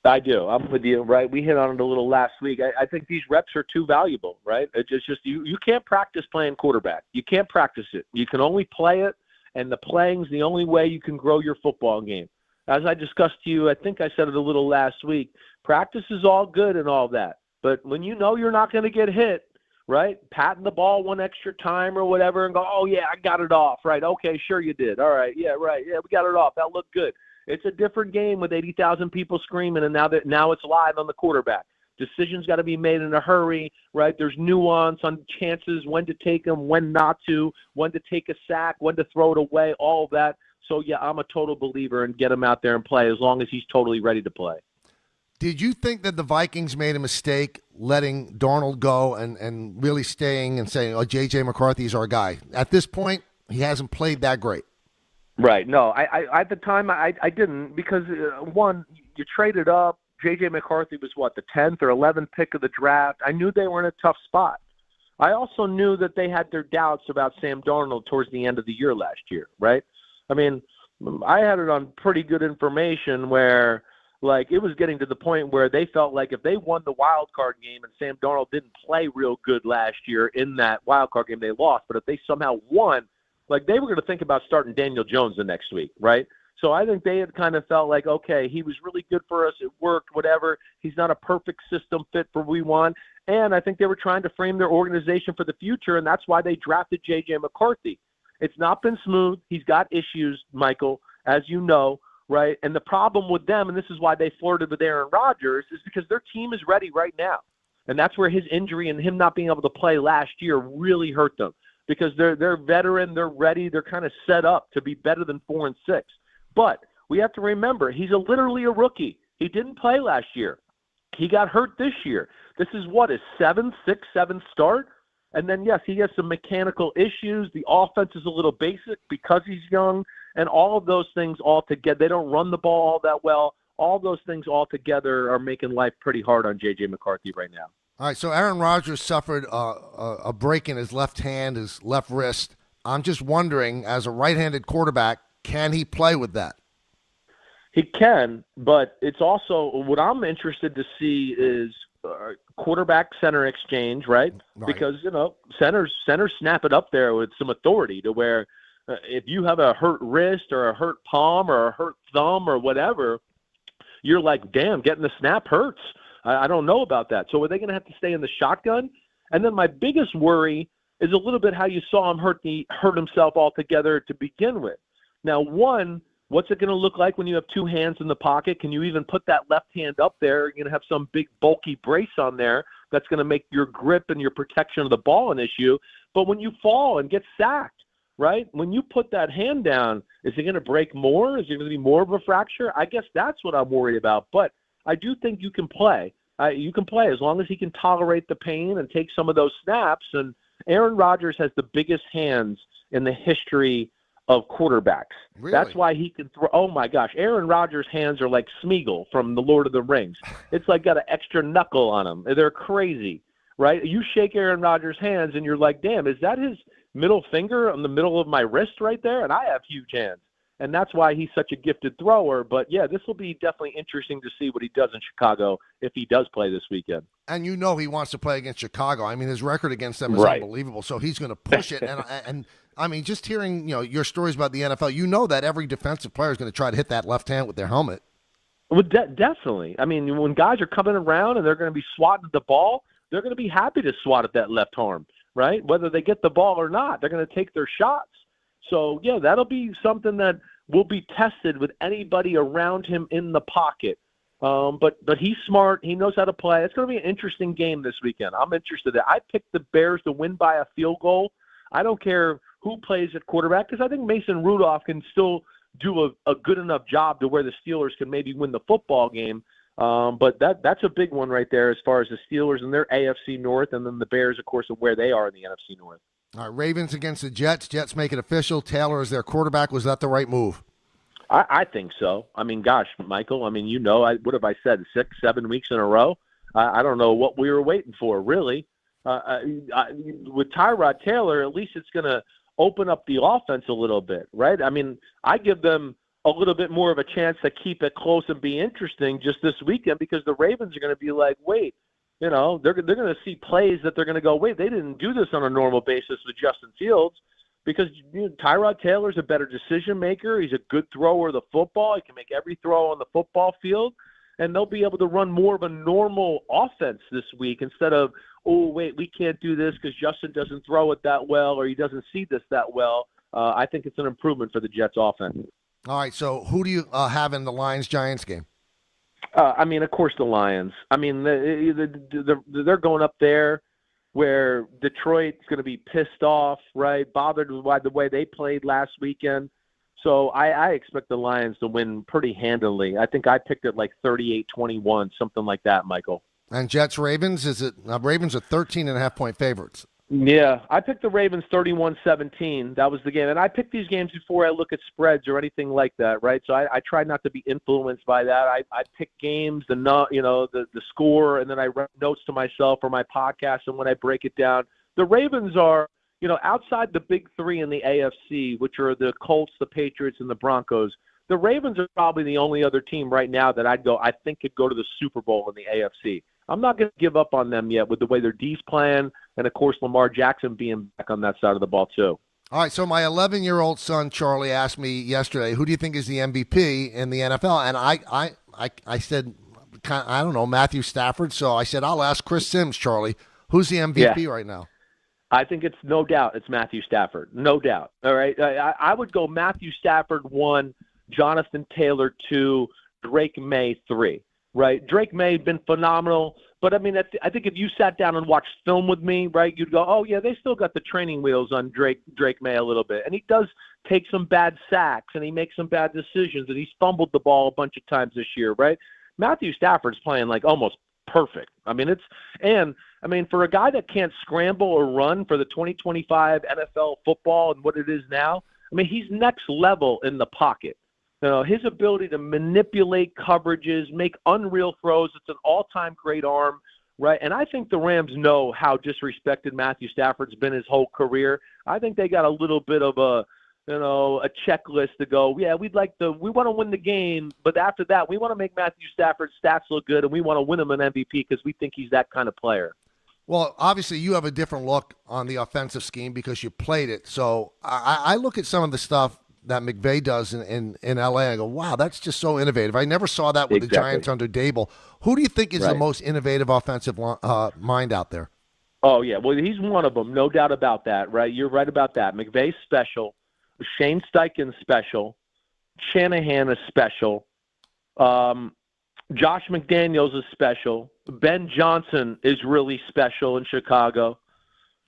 I do. I'm with you, right? We hit on it a little last week. I think these reps are too valuable, right? It's just you can't practice playing quarterback. You can't practice it. You can only play it, and the playing's the only way you can grow your football game. As I discussed to you, I think I said it a little last week, practice is all good and all that. But when you're not going to get hit, right, patting the ball one extra time or whatever and go, oh, yeah, I got it off, right, okay, sure you did. All right, yeah, right, yeah, we got it off. That looked good. It's a different game with 80,000 people screaming, and now it's live on the quarterback. Decisions got to be made in a hurry, right? There's nuance on chances, when to take them, when not to, when to take a sack, when to throw it away, all of that. So, yeah, I'm a total believer in get him out there and play as long as he's totally ready to play. Did you think that the Vikings made a mistake letting Darnold go and really staying and saying, oh, J.J. McCarthy's our guy? At this point, he hasn't played that great. Right. No, I at the time, I didn't because, one, you traded up. J.J. McCarthy was, the 10th or 11th pick of the draft. I knew they were in a tough spot. I also knew that they had their doubts about Sam Darnold towards the end of the year last year, right? I mean, I had it on pretty good information where, it was getting to the point where they felt like if they won the wild card game and Sam Darnold didn't play real good last year in that wild card game, they lost. But if they somehow won, they were going to think about starting Daniel Jones the next week, right? So I think they had kind of felt like, okay, he was really good for us. It worked, whatever. He's not a perfect system fit for what we want. And I think they were trying to frame their organization for the future, and that's why they drafted J.J. McCarthy. It's not been smooth. He's got issues, Michael, as you know, right? And the problem with them, and this is why they flirted with Aaron Rodgers, is because their team is ready right now. And that's where his injury and him not being able to play last year really hurt them because they're veteran, they're ready, they're kind of set up to be better than 4-6. But we have to remember, he's literally a rookie. He didn't play last year. He got hurt this year. This is his sixth, seventh start. And then, yes, he has some mechanical issues. The offense is a little basic because he's young. And all of those things all together, they don't run the ball all that well. All those things all together are making life pretty hard on J.J. McCarthy right now. All right, so Aaron Rodgers suffered a break in his left hand, his left wrist. I'm just wondering, as a right-handed quarterback, can he play with that? He can, but it's also what I'm interested to see is quarterback center exchange, right? Because, centers snap it up there with some authority to where if you have a hurt wrist or a hurt palm or a hurt thumb or whatever, you're like, damn, getting the snap hurts. I don't know about that. So are they going to have to stay in the shotgun? And then my biggest worry is a little bit how you saw him hurt himself altogether to begin with. Now, one, what's it going to look like when you have two hands in the pocket? Can you even put that left hand up there? You're going to have some big bulky brace on there that's going to make your grip and your protection of the ball an issue. But when you fall and get sacked, right, when you put that hand down, is it going to break more? Is it going to be more of a fracture? I guess that's what I'm worried about. But I do think you can play. You can play as long as he can tolerate the pain and take some of those snaps. And Aaron Rodgers has the biggest hands in the history of quarterbacks. Really? That's why he can throw. Oh my gosh, Aaron Rodgers' hands are like Smeagol from The Lord of the Rings. It's like got an extra knuckle on them. They're crazy, right? You shake Aaron Rodgers' hands and you're like, damn, is that his middle finger on the middle of my wrist right there? And I have huge hands. and that's why he's such a gifted thrower. But, yeah, this will be definitely interesting to see what he does in Chicago if he does play this weekend. And you know he wants to play against Chicago. I mean, his record against them is Right. unbelievable, so he's going to push it. And I mean, just hearing your stories about the NFL, you know that every defensive player is going to try to hit that left hand with their helmet. Well, definitely. I mean, when guys are coming around and they're going to be swatting at the ball, they're going to be happy to swat at that left arm, right? Whether they get the ball or not, they're going to take their shots. So, yeah, that'll be something that will be tested with anybody around him in the pocket. But he's smart. He knows how to play. It's going to be an interesting game this weekend. I'm interested. I picked the Bears to win by a field goal. I don't care who plays at quarterback because I think Mason Rudolph can still do a good enough job to where the Steelers can maybe win the football game. But that's a big one right there as far as the Steelers and their AFC North, and then the Bears, of course, and where they are in the NFC North. All right, Ravens against the Jets. Jets make it official. Taylor is their quarterback. Was that the right move? I think so. I mean, gosh, Michael, I mean, what have I said, 6-7 weeks in a row? I don't know what we were waiting for, really. With Tyrod Taylor, at least it's going to open up the offense a little bit, right? I mean, I give them a little bit more of a chance to keep it close and be interesting just this weekend because the Ravens are going to be like, wait, they're going to see plays that they're going to go, wait, they didn't do this on a normal basis with Justin Fields. Because Tyrod Taylor's a better decision maker. He's a good thrower of the football. He can make every throw on the football field. And they'll be able to run more of a normal offense this week instead of, oh, wait, we can't do this because Justin doesn't throw it that well or he doesn't see this that well. I think it's an improvement for the Jets offense. All right, so who do you have in the Lions-Giants game? I mean, of course, the Lions. I mean, they're going up there where Detroit's going to be pissed off, right, bothered by the way they played last weekend. So I expect the Lions to win pretty handily. I think I picked it like 38-21, something like that, Michael. And Jets-Ravens, Ravens are 13.5-point favorites. Yeah, I picked the Ravens 31-17. That was the game. And I picked these games before I look at spreads or anything like that, right? So I try not to be influenced by that. I pick games, the score, and then I write notes to myself or my podcast, and when I break it down. The Ravens are, outside the big three in the AFC, which are the Colts, the Patriots, and the Broncos, the Ravens are probably the only other team right now that I think could go to the Super Bowl in the AFC. I'm not going to give up on them yet with the way their D's playing, and, of course, Lamar Jackson being back on that side of the ball, too. All right, so my 11-year-old son, Charlie, asked me yesterday, who do you think is the MVP in the NFL? And I said, I don't know, Matthew Stafford. So I said, I'll ask Chris Sims, Charlie. Who's the MVP right now? I think it's no doubt it's Matthew Stafford. No doubt. All right. I would go Matthew Stafford 1, Jonathan Taylor 2, Drake May 3. Right. Drake May has been phenomenal. But, I mean, I think if you sat down and watched film with me, right, you'd go, oh, yeah, they still got the training wheels on Drake May a little bit. And he does take some bad sacks, and he makes some bad decisions, and he's fumbled the ball a bunch of times this year, right? Matthew Stafford's playing, like, almost perfect. I mean, for a guy that can't scramble or run for the 2025 NFL football and what it is now, I mean, he's next level in the pocket. His ability to manipulate coverages, make unreal throws, it's an all-time great arm, right? And I think the Rams know how disrespected Matthew Stafford's been his whole career. I think they got a little bit of a checklist to go, yeah, we want to win the game, but after that, we want to make Matthew Stafford's stats look good, and we want to win him an MVP because we think he's that kind of player. Well, obviously, you have a different look on the offensive scheme because you played it. So I look at some of the stuff that McVay does in L.A. I go, wow, that's just so innovative. I never saw that with the Giants under Dable. Who do you think is the most innovative offensive mind out there? Oh, yeah. Well, he's one of them, no doubt about that, right? You're right about that. McVay's special. Shane Steichen's special. Shanahan is special. Josh McDaniels is special. Ben Johnson is really special in Chicago.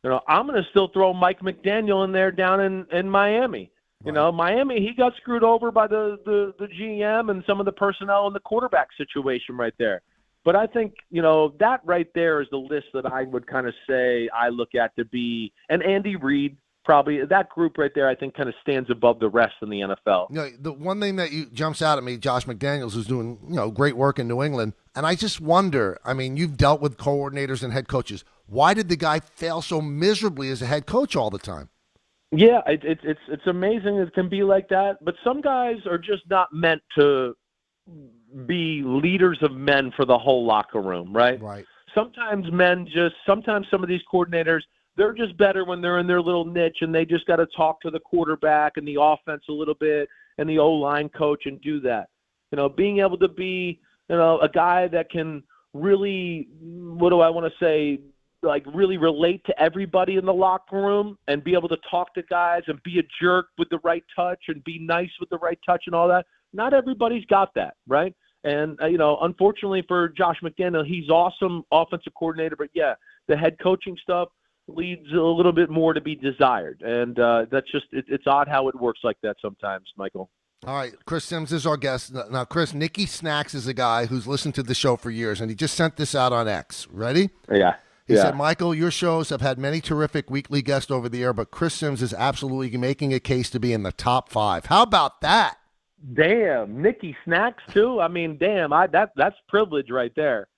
I'm going to still throw Mike McDaniel in there down in Miami. Miami, he got screwed over by the GM and some of the personnel in the quarterback situation right there. But I think, that right there is the list that I would kind of say I look at to be, and Andy Reid, probably, that group right there I think kind of stands above the rest in the NFL. The one thing that jumps out at me, Josh McDaniels, who's doing, great work in New England, and I just wonder, I mean, you've dealt with coordinators and head coaches. Why did the guy fail so miserably as a head coach all the time? Yeah, it's amazing it can be like that. But some guys are just not meant to be leaders of men for the whole locker room, right? Right. Sometimes some of these coordinators, they're just better when they're in their little niche and they just got to talk to the quarterback and the offense a little bit and the O-line coach and do that. You know, being able to be, you know, a guy that can really, what do I want to say, like really relate to everybody in the locker room and be able to talk to guys and be a jerk with the right touch and be nice with the right touch and all that. Not everybody's got that, right? And, you know, unfortunately for Josh McDaniel, he's awesome offensive coordinator, but yeah, the head coaching stuff leaves a little bit more to be desired. And that's just, it's odd how it works like that sometimes, Michael. All right, Chris Sims is our guest. Now, Chris, Nicky Snacks is a guy who's listened to the show for years, and he just sent this out on X. Ready? Yeah. He said, Michael, your shows have had many terrific weekly guests over the air, but Chris Sims is absolutely making a case to be in the top 5. How about that? Damn, Nicky Snacks too? I mean, damn, that's privilege right there.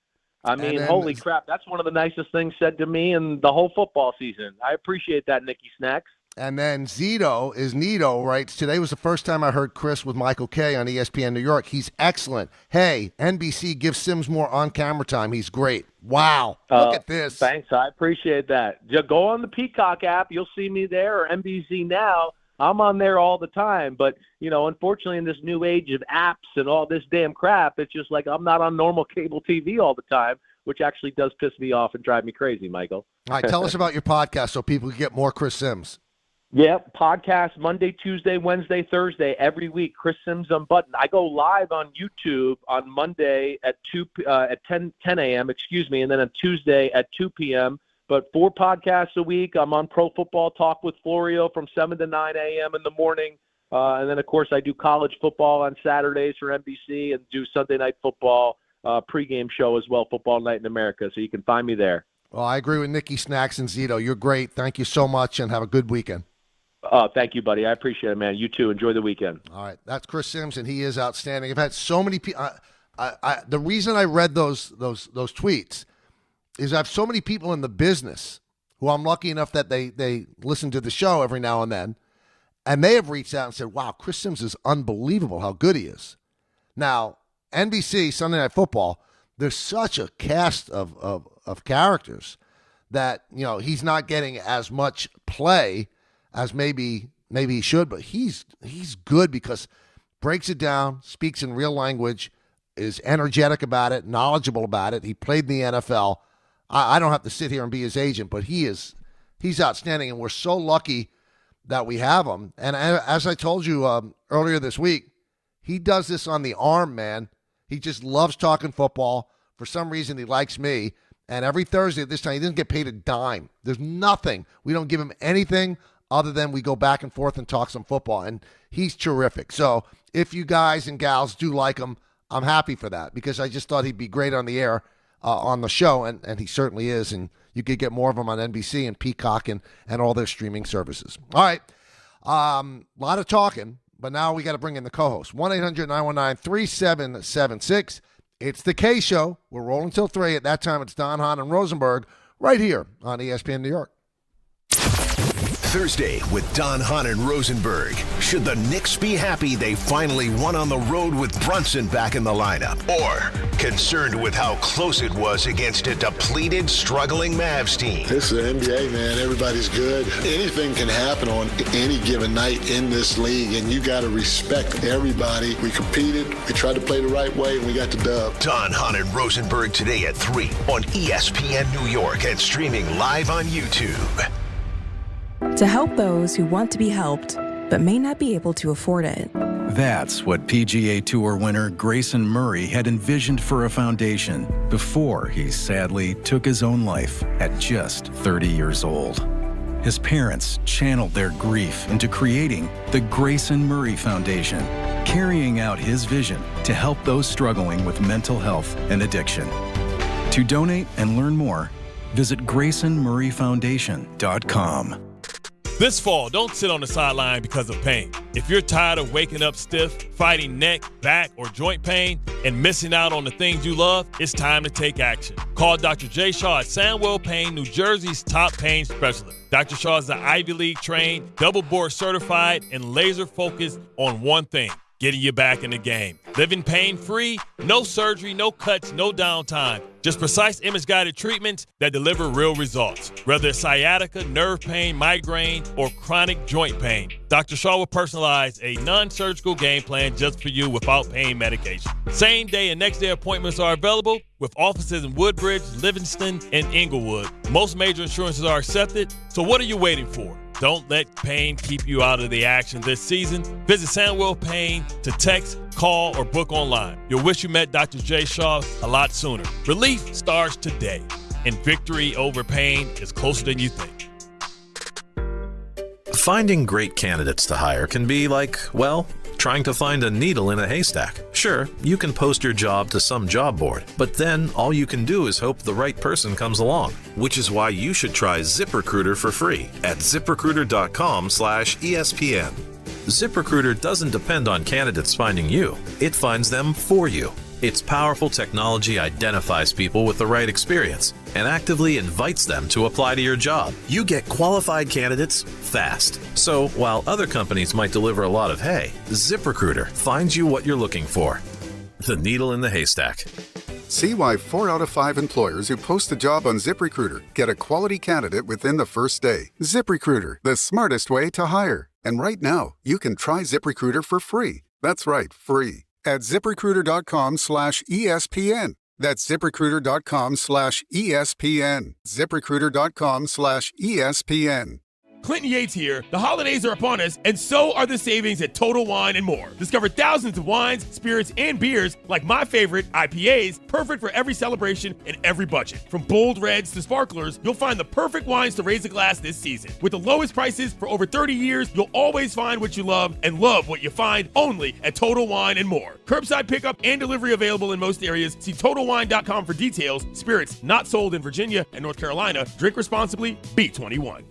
I mean, holy crap, that's one of the nicest things said to me in the whole football season. I appreciate that, Nicky Snacks. And then Nito writes, today was the first time I heard Chris with Michael K on ESPN New York. He's excellent. Hey, NBC, give Sims more on-camera time. He's great. Wow. Look at this. Thanks. I appreciate that. Just go on the Peacock app. You'll see me there, or NBC Now. I'm on there all the time. But, you know, unfortunately in this new age of apps and all this damn crap, it's just like I'm not on normal cable TV all the time, which actually does piss me off and drive me crazy, Michael. All right, tell us about your podcast so people can get more Chris Sims. Yeah, podcast Monday, Tuesday, Wednesday, Thursday, every week. Chris Sims Unbuttoned. I go live on YouTube on Monday at 10 a.m. And then on Tuesday at 2 p.m. But 4 podcasts a week. I'm on Pro Football Talk with Florio from 7 to 9 a.m. in the morning. And then, of course, I do college football on Saturdays for NBC and do Sunday Night Football pregame show as well, Football Night in America. So you can find me there. Well, I agree with Nicky Snacks and Zito. You're great. Thank you so much, and have a good weekend. Thank you, buddy. I appreciate it, man. You too. Enjoy the weekend. All right. That's Chris Sims, and he is outstanding. I've had so many people. The reason I read those tweets is I have so many people in the business who I'm lucky enough that they listen to the show every now and then, and they have reached out and said, wow, Chris Sims is unbelievable how good he is. Now, NBC, Sunday Night Football, there's such a cast of characters that, you know, he's not getting as much play as maybe he should, but he's good because breaks it down, speaks in real language, is energetic about it, knowledgeable about it. He played in the NFL. I don't have to sit here and be his agent, but he's outstanding, and we're so lucky that we have him. And as I told you earlier this week, he does this on the arm, man. He just loves talking football. For some reason, he likes me. And every Thursday at this time, he doesn't get paid a dime. There's nothing. We don't give him anything other than we go back and forth and talk some football. And he's terrific. So if you guys and gals do like him, I'm happy for that because I just thought he'd be great on the air on the show, and he certainly is. And you could get more of him on NBC and Peacock and all their streaming services. All right. A lot of talking, but now we got to bring in the co-host. 1-800-919-3776. It's the K Show. We're rolling till 3. At that time, it's Don, Hahn, and Rosenberg right here on ESPN New York. Thursday with Don, Hahn, and Rosenberg. Should the Knicks be happy they finally won on the road with Brunson back in the lineup? Or concerned with how close it was against a depleted, struggling Mavs team? This is the NBA, man. Everybody's good. Anything can happen on any given night in this league, and you got to respect everybody. We competed, we tried to play the right way, and we got the dub. Don, Hahn, and Rosenberg today at 3 on ESPN New York and streaming live on YouTube. To help those who want to be helped, but may not be able to afford it. That's what PGA Tour winner Grayson Murray had envisioned for a foundation before he sadly took his own life at just 30 years old. His parents channeled their grief into creating the Grayson Murray Foundation, carrying out his vision to help those struggling with mental health and addiction. To donate and learn more, visit GraysonMurrayFoundation.com. This fall, don't sit on the sideline because of pain. If you're tired of waking up stiff, fighting neck, back, or joint pain, and missing out on the things you love, it's time to take action. Call Dr. Jay Shaw at Sandwell Pain, New Jersey's top pain specialist. Dr. Shaw is the Ivy League trained, double board certified, and laser focused on one thing: getting you back in the game. Living pain-free, no surgery, no cuts, no downtime. Just precise image-guided treatments that deliver real results. Whether it's sciatica, nerve pain, migraine, or chronic joint pain, Dr. Shaw will personalize a non-surgical game plan just for you without pain medication. Same-day and next-day appointments are available with offices in Woodbridge, Livingston, and Inglewood. Most major insurances are accepted, so what are you waiting for? Don't let pain keep you out of the action this season. Visit Sandwell Pain to text, call, or book online. You'll wish you met Dr. Jay Shaw a lot sooner. Relief starts today, and victory over pain is closer than you think. Finding great candidates to hire can be like, well, trying to find a needle in a haystack. Sure, you can post your job to some job board, but then all you can do is hope the right person comes along, which is why you should try ZipRecruiter for free at ZipRecruiter.com/ESPN. ZipRecruiter doesn't depend on candidates finding you. It finds them for you. Its powerful technology identifies people with the right experience and actively invites them to apply to your job. You get qualified candidates fast. So while other companies might deliver a lot of hay, ZipRecruiter finds you what you're looking for. The needle in the haystack. See why 4 out of 5 employers who post a job on ZipRecruiter get a quality candidate within the first day. ZipRecruiter, the smartest way to hire. And right now, you can try ZipRecruiter for free. That's right, free. At ZipRecruiter.com/ESPN. That's ZipRecruiter.com/ESPN. ZipRecruiter.com/ESPN. Clinton Yates here. The holidays are upon us, and so are the savings at Total Wine & More. Discover thousands of wines, spirits, and beers like my favorite, IPAs, perfect for every celebration and every budget. From bold reds to sparklers, you'll find the perfect wines to raise a glass this season. With the lowest prices for over 30 years, you'll always find what you love and love what you find only at Total Wine & More. Curbside pickup and delivery available in most areas. See TotalWine.com for details. Spirits not sold in Virginia and North Carolina. Drink responsibly. B21.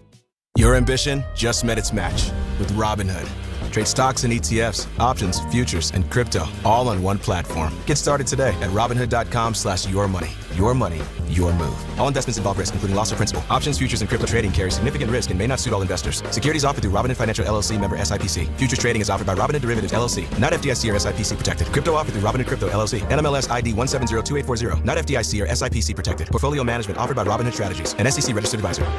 Your ambition just met its match with Robinhood. Trade stocks and ETFs, options, futures, and crypto all on one platform. Get started today at Robinhood.com/yourmoney. Your money, your move. All investments involve risk, including loss of principal. Options, futures, and crypto trading carry significant risk and may not suit all investors. Securities offered through Robinhood Financial LLC, member SIPC. Futures trading is offered by Robinhood Derivatives LLC, not FDIC or SIPC protected. Crypto offered through Robinhood Crypto LLC, NMLS ID 1702840, not FDIC or SIPC protected. Portfolio management offered by Robinhood Strategies, an SEC registered advisor.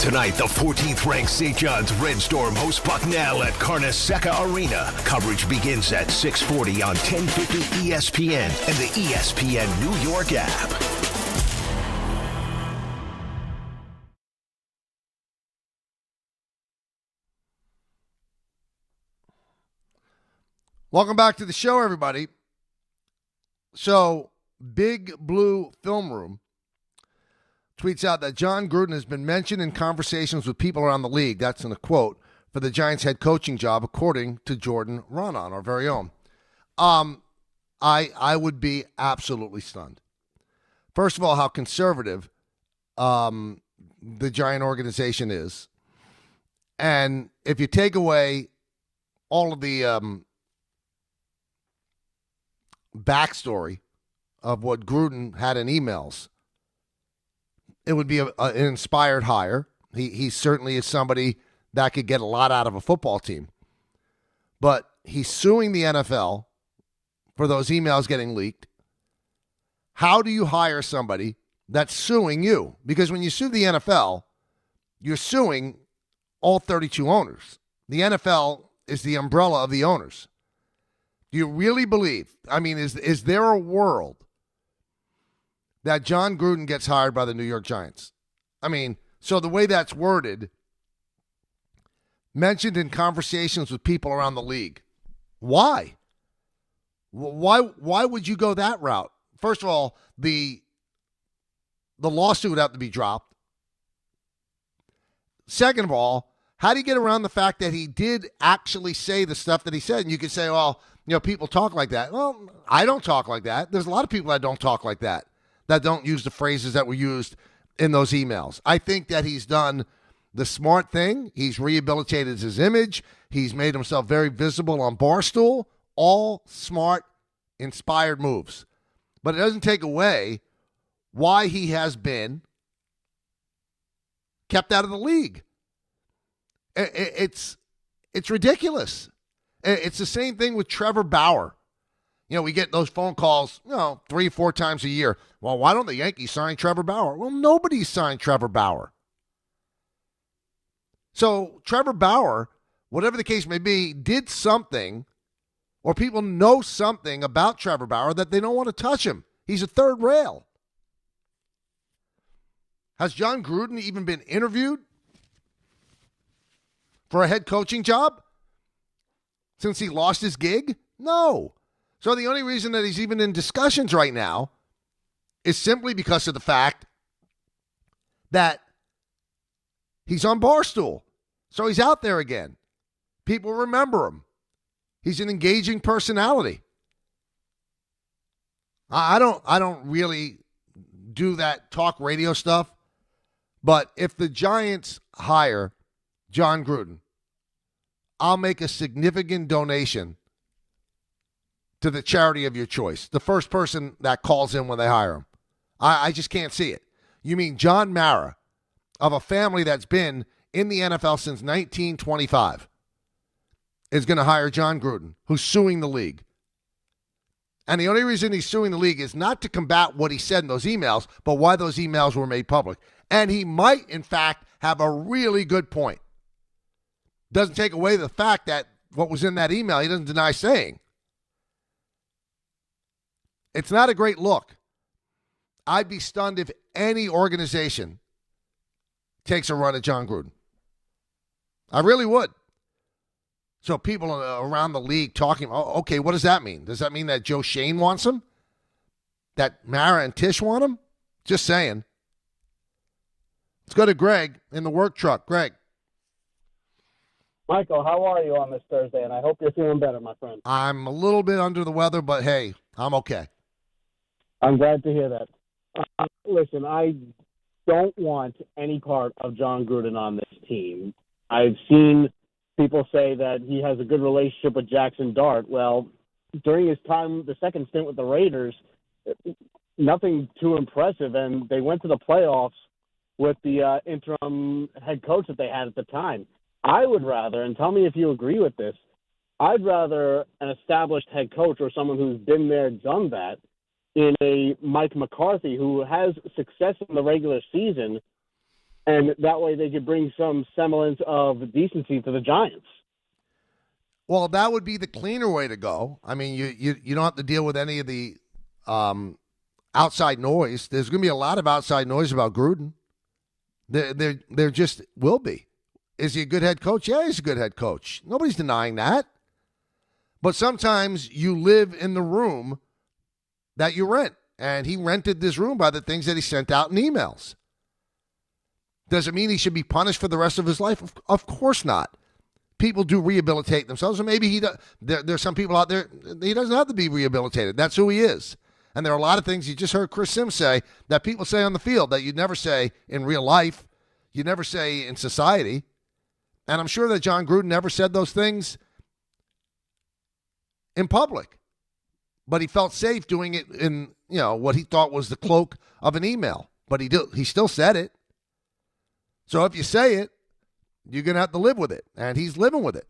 Tonight, the 14th-ranked St. John's Red Storm hosts Bucknell at Carnesecca Arena. Coverage begins at 6:40 on 1050 ESPN and the ESPN New York app. Welcome back to the show, everybody. So, Big Blue Film Room tweets out that Jon Gruden has been mentioned in conversations with people around the league, that's in a quote, for the Giants head coaching job, according to Jordon Hudson, our very own. I would be absolutely stunned. First of all, how conservative the Giant organization is. And if you take away all of the backstory of what Gruden had in emails, it would be an inspired hire. He certainly is somebody that could get a lot out of a football team. But he's suing the NFL for those emails getting leaked. How do you hire somebody that's suing you? Because when you sue the NFL, you're suing all 32 owners. The NFL is the umbrella of the owners. Do you really believe? I mean, is there a world that Jon Gruden gets hired by the New York Giants? I mean, so the way that's worded, mentioned in conversations with people around the league. Why? Why would you go that route? First of all, the lawsuit would have to be dropped. Second of all, how do you get around the fact that he did actually say the stuff that he said? And you could say, well, people talk like that. Well, I don't talk like that. There's a lot of people that don't talk like that don't use the phrases that were used in those emails. I think that he's done the smart thing. He's rehabilitated his image. He's made himself very visible on Barstool. All smart, inspired moves. But it doesn't take away why he has been kept out of the league. It's ridiculous. It's the same thing with Trevor Bauer. We get those phone calls, 3 or 4 times a year. Well, why don't the Yankees sign Trevor Bauer? Well, nobody signed Trevor Bauer. So Trevor Bauer, whatever the case may be, did something, or people know something about Trevor Bauer that they don't want to touch him. He's a third rail. Has Jon Gruden even been interviewed for a head coaching job since he lost his gig? No. So the only reason that he's even in discussions right now is simply because of the fact that he's on Barstool. So he's out there again. People remember him. He's an engaging personality. I don't really do that talk radio stuff, but if the Giants hire Jon Gruden, I'll make a significant donation to the charity of your choice. The first person that calls in when they hire him. I just can't see it. You mean John Mara, of a family that's been in the NFL since 1925, is going to hire Jon Gruden, who's suing the league. And the only reason he's suing the league is not to combat what he said in those emails, but why those emails were made public. And he might, in fact, have a really good point. Doesn't take away the fact that what was in that email, he doesn't deny saying. It's not a great look. I'd be stunned if any organization takes a run at Jon Gruden. I really would. So people around the league talking, okay, what does that mean? Does that mean that Joe Shane wants him? That Mara and Tish want him? Just saying. Let's go to Greg in the work truck. Greg. Michael, how are you on this Thursday? And I hope you're feeling better, my friend. I'm a little bit under the weather, but hey, I'm okay. I'm glad to hear that. Listen, I don't want any part of Jon Gruden on this team. I've seen people say that he has a good relationship with Jackson Dart. Well, during his time, the second stint with the Raiders, nothing too impressive, and they went to the playoffs with the interim head coach that they had at the time. I would rather, and tell me if you agree with this, I'd rather an established head coach or someone who's been there, done that, in a Mike McCarthy who has success in the regular season, and that way they could bring some semblance of decency to the Giants. Well, that would be the cleaner way to go. I mean, you don't have to deal with any of the outside noise. There's going to be a lot of outside noise about Gruden. There just will be. Is he a good head coach? Yeah, he's a good head coach. Nobody's denying that. But sometimes you live in the room that you rent. And he rented this room by the things that he sent out in emails. Does it mean he should be punished for the rest of his life? Of course not. People do rehabilitate themselves, or maybe he does. There's some people out there, he doesn't have to be rehabilitated. That's who he is. And there are a lot of things you just heard Chris Sims say that people say on the field that you'd never say in real life, you never say in society. And I'm sure that Jon Gruden never said those things in public. But he felt safe doing it in, what he thought was the cloak of an email. But he still said it. So if you say it, you're going to have to live with it. And he's living with it.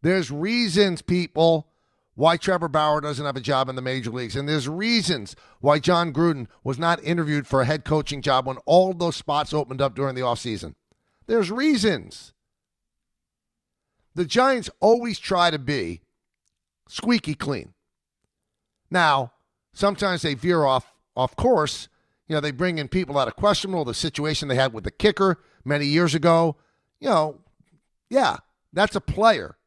There's reasons, people, why Trevor Bauer doesn't have a job in the major leagues. And there's reasons why Jon Gruden was not interviewed for a head coaching job when all those spots opened up during the offseason. There's reasons. The Giants always try to be squeaky clean. Now, sometimes they veer off course. They bring in people that are questionable. The situation they had with the kicker many years ago. Yeah, that's a player.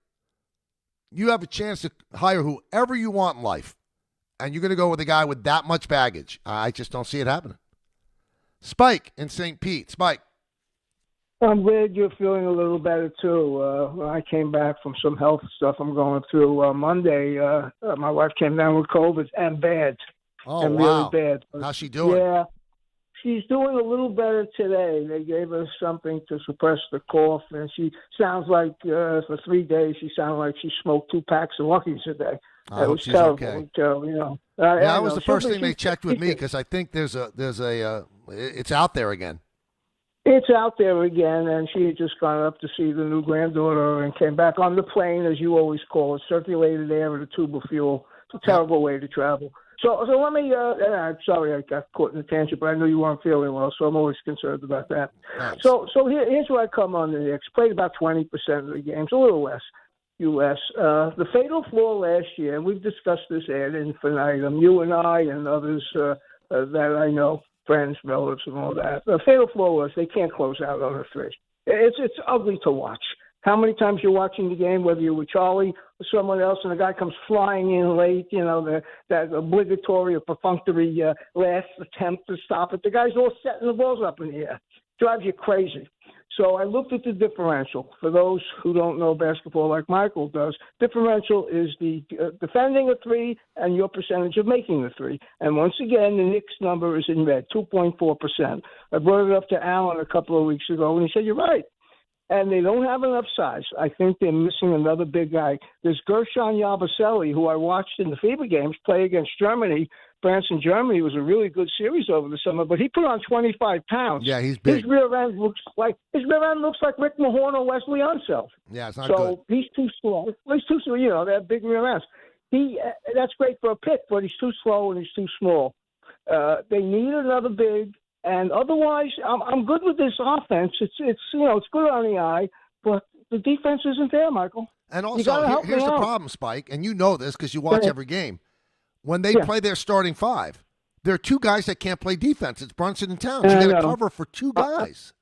You have a chance to hire whoever you want in life. And you're going to go with a guy with that much baggage. I just don't see it happening. Spike in St. Pete. Spike. I'm glad you're feeling a little better, too. I came back from some health stuff I'm going through Monday. My wife came down with COVID and bad. Oh, and wow. really bad. How's she doing? Yeah, she's doing a little better today. They gave her something to suppress the cough, and she sounds like for 3 days she sounded like she smoked 2 packs of Luckies a day. I hope she's terrible. okay. Terrible, you know. That was the first thing they checked with me because I think there's a it's out there again. It's out there again, and she had just gone up to see the new granddaughter and came back on the plane, as you always call it, circulated air with a tube of fuel. It's a terrible way to travel. So let me, I'm sorry I got caught in a tangent, but I knew you weren't feeling well, so I'm always concerned about that. Nice. So here's where I come on the Knicks. Played about 20% of the games, a little less, U.S. The fatal flaw last year, and we've discussed this ad infinitum, you and I and others that I know, friends, relatives, and all that. The fatal flaw was they can't close out on a three. It's ugly to watch. How many times you're watching the game, whether you're with Charlie or someone else, and the guy comes flying in late, you know, that obligatory or perfunctory last attempt to stop it. The guy's all setting the balls up in the air. Drives you crazy. So I looked at the differential. For those who don't know basketball like Michael does, differential is the defending a three and your percentage of making the three. And once again, the Knicks number is in red, 2.4%. I brought it up to Alan a couple of weeks ago, and he said, you're right. And they don't have enough size. I think they're missing another big guy. There's Gershon Yabusele, who I watched in the FIBA games play against Germany. France and Germany was a really good series over the summer, but he put on 25 pounds. Yeah, he's big. His rear end looks like Rick Mahorn or Wesley Unseld. Yeah, it's not good. So he's too slow. Well, he's too slow. You know, they have big rear ends. That's great for a pick, but he's too slow and he's too small. They need another big. And otherwise, I'm good with this offense. It's good on the eye, but the defense isn't there, Michael. And also, here's the problem, Spike, and you know this because you watch every game. When they play their starting five, there are 2 guys that can't play defense. It's Brunson and Towns. You got to cover for 2 guys.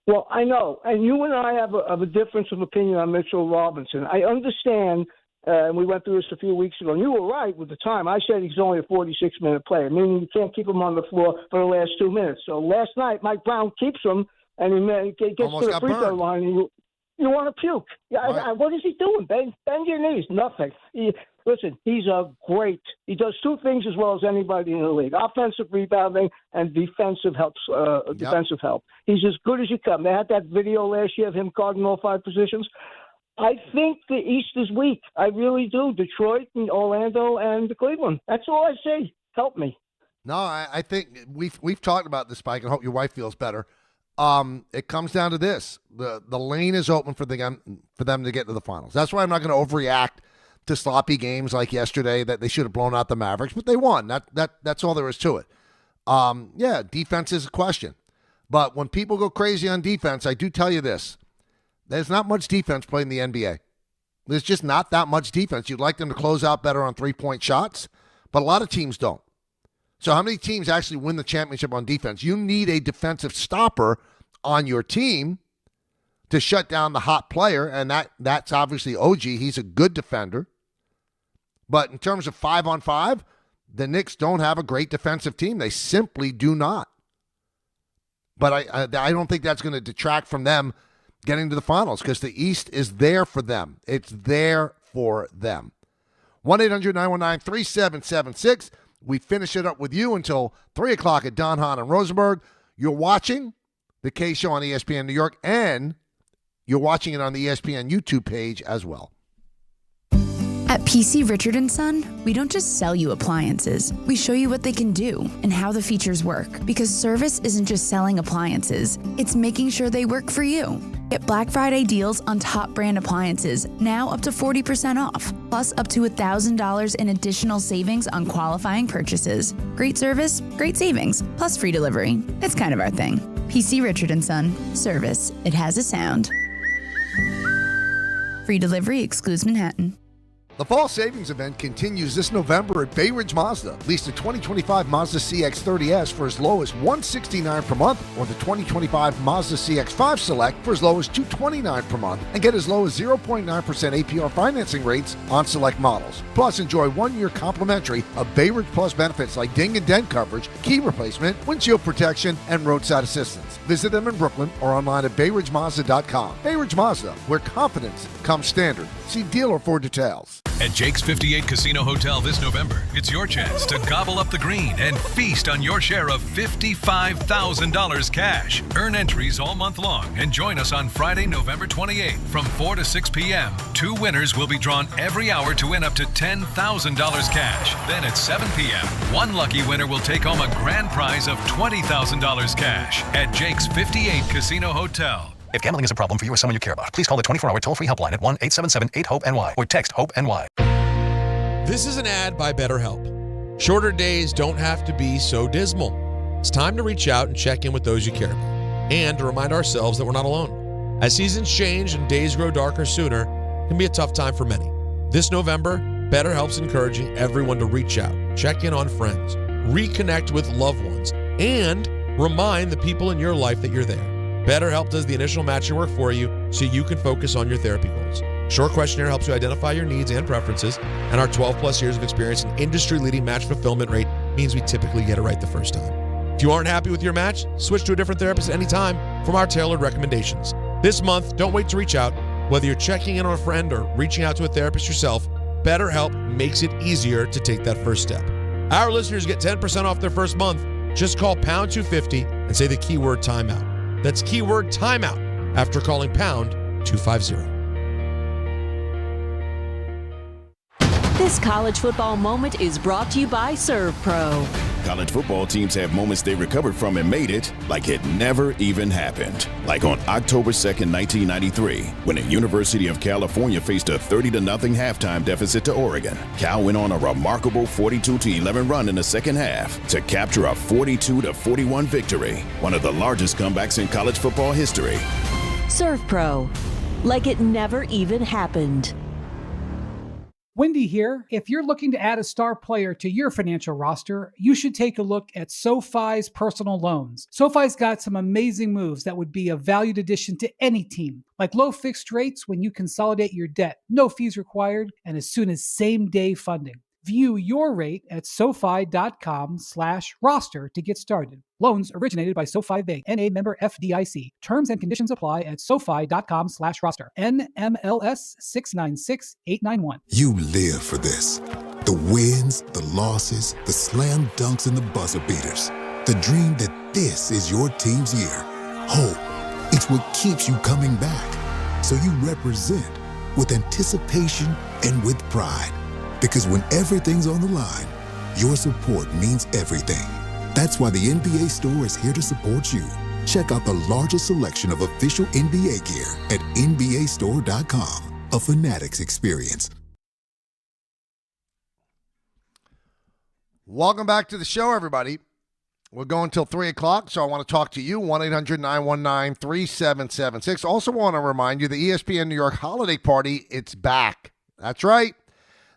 Well, I know, and you and I have a difference of opinion on Mitchell Robinson. I understand. And we went through this a few weeks ago. And you were right with the time. I said he's only a 46-minute player, meaning you can't keep him on the floor for the last 2 minutes. So last night, Mike Brown keeps him, and he gets Almost to the free throw line, and you want to puke. Right. What is he doing? Bend your knees. Nothing. Listen, he does 2 things as well as anybody in the league: offensive rebounding and defensive help. Defensive help. He's as good as you come. They had that video last year of him guarding all 5 positions. I think the East is weak. I really do. Detroit and Orlando and Cleveland. That's all I say. Help me. No, I think we've talked about this, Spike, and hope your wife feels better. It comes down to this: the lane is open for them to get to the finals. That's why I'm not going to overreact to sloppy games like yesterday that they should have blown out the Mavericks, but they won. That's all there is to it. Yeah, defense is a question, but when people go crazy on defense, I do tell you this. There's not much defense played in the NBA. There's just not that much defense. You'd like them to close out better on 3-point shots, but a lot of teams don't. So how many teams actually win the championship on defense? You need a defensive stopper on your team to shut down the hot player, and that's obviously OG. He's a good defender. But in terms of 5-on-5, the Knicks don't have a great defensive team. They simply do not. But I don't think that's going to detract from them getting to the finals because the East is there for them. It's there for them. 1-800-919-3776. We finish it up with you until 3 o'clock at Don, Hahn, and Rosenberg. You're watching the K Show on ESPN New York, and you're watching it on the ESPN YouTube page as well. At PC Richard & Son, we don't just sell you appliances. We show you what they can do and how the features work. Because service isn't just selling appliances, it's making sure they work for you. Get Black Friday deals on top brand appliances, now up to 40% off. Plus up to $1,000 in additional savings on qualifying purchases. Great service, great savings, plus free delivery. It's kind of our thing. PC Richard & Son. Service. It has a sound. Free delivery excludes Manhattan. The Fall Savings Event continues this November at Bay Ridge Mazda. Lease the 2025 Mazda CX-30S for as low as $169 per month, or the 2025 Mazda CX-5 Select for as low as $229 per month, and get as low as 0.9% APR financing rates on select models. Plus, enjoy 1 year complimentary of Bay Ridge Plus benefits like ding and dent coverage, key replacement, windshield protection, and roadside assistance. Visit them in Brooklyn or online at BayRidgeMazda.com. Bay Ridge Mazda, where confidence comes standard. See dealer for details. At Jake's 58 Casino Hotel this November, it's your chance to gobble up the green and feast on your share of $55,000 cash. Earn entries all month long and join us on Friday, November 28th from 4 to 6 p.m. 2 winners will be drawn every hour to win up to $10,000 cash. Then at 7 p.m., 1 lucky winner will take home a grand prize of $20,000 cash at Jake's 58 Casino Hotel. If gambling is a problem for you or someone you care about, please call the 24-hour toll-free helpline at 1-877-8-HOPE-NY or text HOPE-NY. This is an ad by BetterHelp. Shorter days don't have to be so dismal. It's time to reach out and check in with those you care about, and to remind ourselves that we're not alone. As seasons change and days grow darker sooner, it can be a tough time for many. This November, BetterHelp's encouraging everyone to reach out, check in on friends, reconnect with loved ones, and remind the people in your life that you're there. BetterHelp does the initial matching work for you so you can focus on your therapy goals. Short questionnaire helps you identify your needs and preferences, and our 12-plus years of experience and industry-leading match fulfillment rate means we typically get it right the first time. If you aren't happy with your match, switch to a different therapist at any time from our tailored recommendations. This month, don't wait to reach out. Whether you're checking in on a friend or reaching out to a therapist yourself, BetterHelp makes it easier to take that first step. Our listeners get 10% off their first month. Just call pound 250 and say the keyword timeout. That's keyword timeout after calling pound 250. This college football moment is brought to you by ServPro. College football teams have moments they recovered from and made it like it never even happened. Like on October 2nd, 1993, when the University of California faced a 30-0 halftime deficit to Oregon. Cal went on a remarkable 42-11 run in the second half to capture a 42-41 victory, one of the largest comebacks in college football history. ServPro, like it never even happened. Wendy here. If you're looking to add a star player to your financial roster, you should take a look at SoFi's personal loans. SoFi's got some amazing moves that would be a valued addition to any team, like low fixed rates when you consolidate your debt, no fees required, and as soon as same-day funding. View your rate at SoFi.com/roster to get started. Loans originated by SoFi Bank, N.A. member FDIC. Terms and conditions apply at SoFi.com/roster. NMLS 696891. You live for this. The wins, the losses, the slam dunks, and the buzzer beaters. The dream that this is your team's year. Hope. It's what keeps you coming back. So you represent with anticipation and with pride. Because when everything's on the line, your support means everything. That's why the NBA Store is here to support you. Check out the largest selection of official NBA gear at NBAstore.com. A Fanatics experience. Welcome back to the show, everybody. We're going till 3 o'clock, so I want to talk to you, 1-800-919-3776. Also want to remind you, the ESPN New York Holiday Party, it's back. That's right.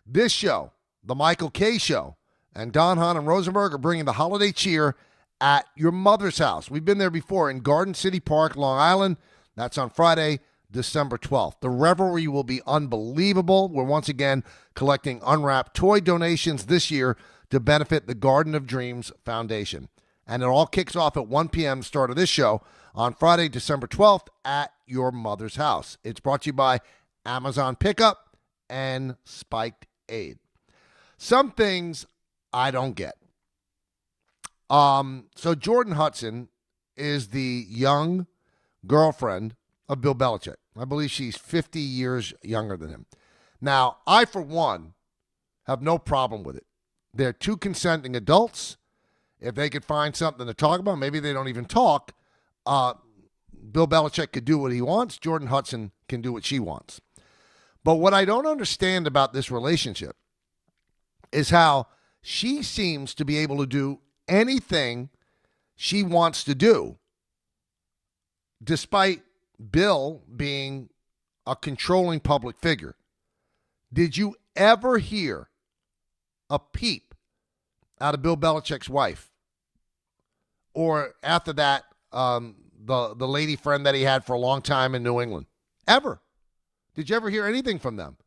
This show, The Michael K. Show, and Don, Hahn, and Rosenberg are bringing the holiday cheer at your mother's house. We've been there before in Garden City Park, Long Island. That's on Friday, December 12th. The revelry will be unbelievable. We're once again collecting unwrapped toy donations this year to benefit the Garden of Dreams Foundation. And it all kicks off at 1 p.m. the start of this show on Friday, December 12th at your mother's house. It's brought to you by Amazon Pickup and Spiked Aid. Some things I don't get. So Jordon Hudson is the young girlfriend of Bill Belichick. I believe she's 50 years younger than him. Now, I, for one, have no problem with it. They're two consenting adults. If they could find something to talk about, maybe they don't even talk. Bill Belichick could do what he wants. Jordon Hudson can do what she wants. But what I don't understand about this relationship is how she seems to be able to do anything she wants to do, despite Bill being a controlling public figure. Did you ever hear a peep out of Bill Belichick's wife? Or after that, the lady friend that he had for a long time in New England? Ever? Did you ever hear anything from them?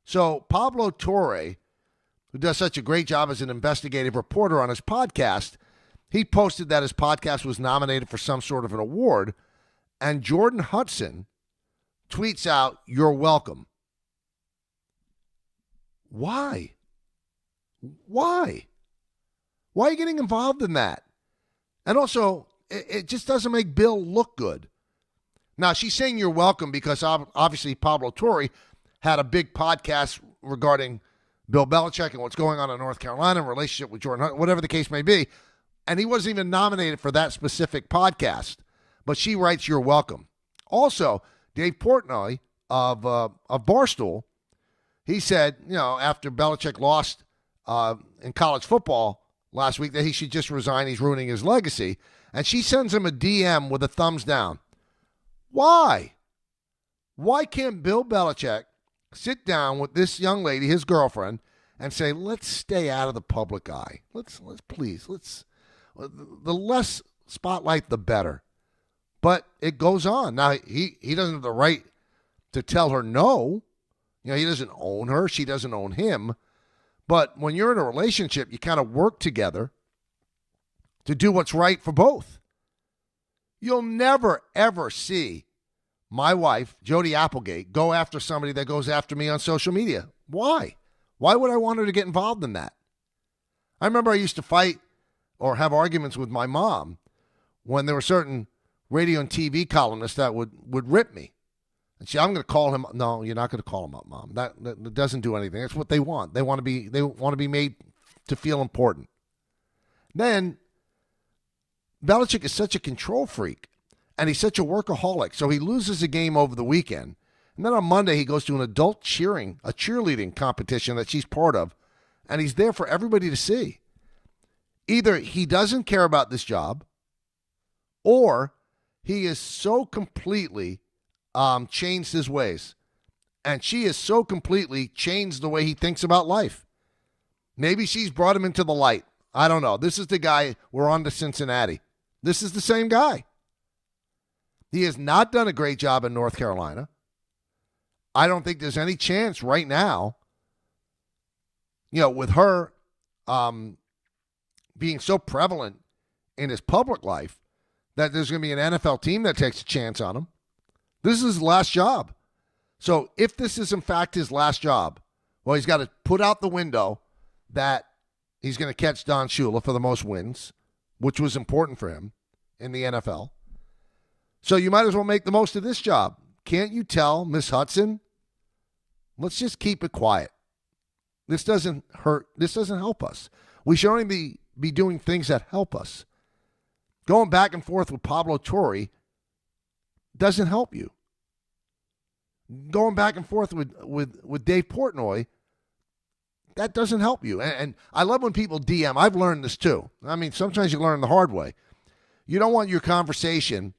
So Pablo Torre, who does such a great job as an investigative reporter on his podcast, he posted that his podcast was nominated for some sort of an award, and Jordon Hudson tweets out, "You're welcome." Why? Why? Why are you getting involved in that? And also, it just doesn't make Bill look good. Now, she's saying you're welcome because obviously Pablo Torre had a big podcast regarding Bill Belichick and what's going on in North Carolina in relationship with Jordon Hudson, whatever the case may be. And he wasn't even nominated for that specific podcast. But she writes, you're welcome. Also, Dave Portnoy of Barstool, he said, after Belichick lost in college football last week, that he should just resign. He's ruining his legacy. And she sends him a DM with a thumbs down. Why? Why can't Bill Belichick sit down with this young lady, his girlfriend, and say, let's stay out of the public eye. Let's the less spotlight, the better. But it goes on. Now, he doesn't have the right to tell her no. He doesn't own her. She doesn't own him. But when you're in a relationship, you kind of work together to do what's right for both. You'll never, ever see my wife, Jody Applegate, go after somebody that goes after me on social media. Why? Why would I want her to get involved in that? I remember I used to fight or have arguments with my mom when there were certain radio and TV columnists that would rip me. And she, I'm going to call him. No, you're not going to call him up, Mom. That doesn't do anything. That's what they want. They want to be made to feel important. Then Belichick is such a control freak, and he's such a workaholic. So he loses a game over the weekend, and then on Monday he goes to an adult cheerleading competition that she's part of, and he's there for everybody to see. Either he doesn't care about this job, or he is so completely changed his ways, and she is so completely changed the way he thinks about life. Maybe she's brought him into the light. I don't know. This is the guy. We're on to Cincinnati. This is the same guy. He has not done a great job in North Carolina. I don't think there's any chance right now, with her being so prevalent in his public life, that there's going to be an NFL team that takes a chance on him. This is his last job. So if this is, in fact, his last job, well, he's got to put out the window that he's going to catch Don Shula for the most wins, which was important for him in the NFL. So you might as well make the most of this job. Can't you tell Miss Hudson? Let's just keep it quiet. This doesn't hurt. This doesn't help us. We should only be doing things that help us. Going back and forth with Pablo Torre doesn't help you. Going back and forth with Dave Portnoy, that doesn't help you. And I love when people DM. I've learned this too. I mean, sometimes you learn the hard way. You don't want your conversation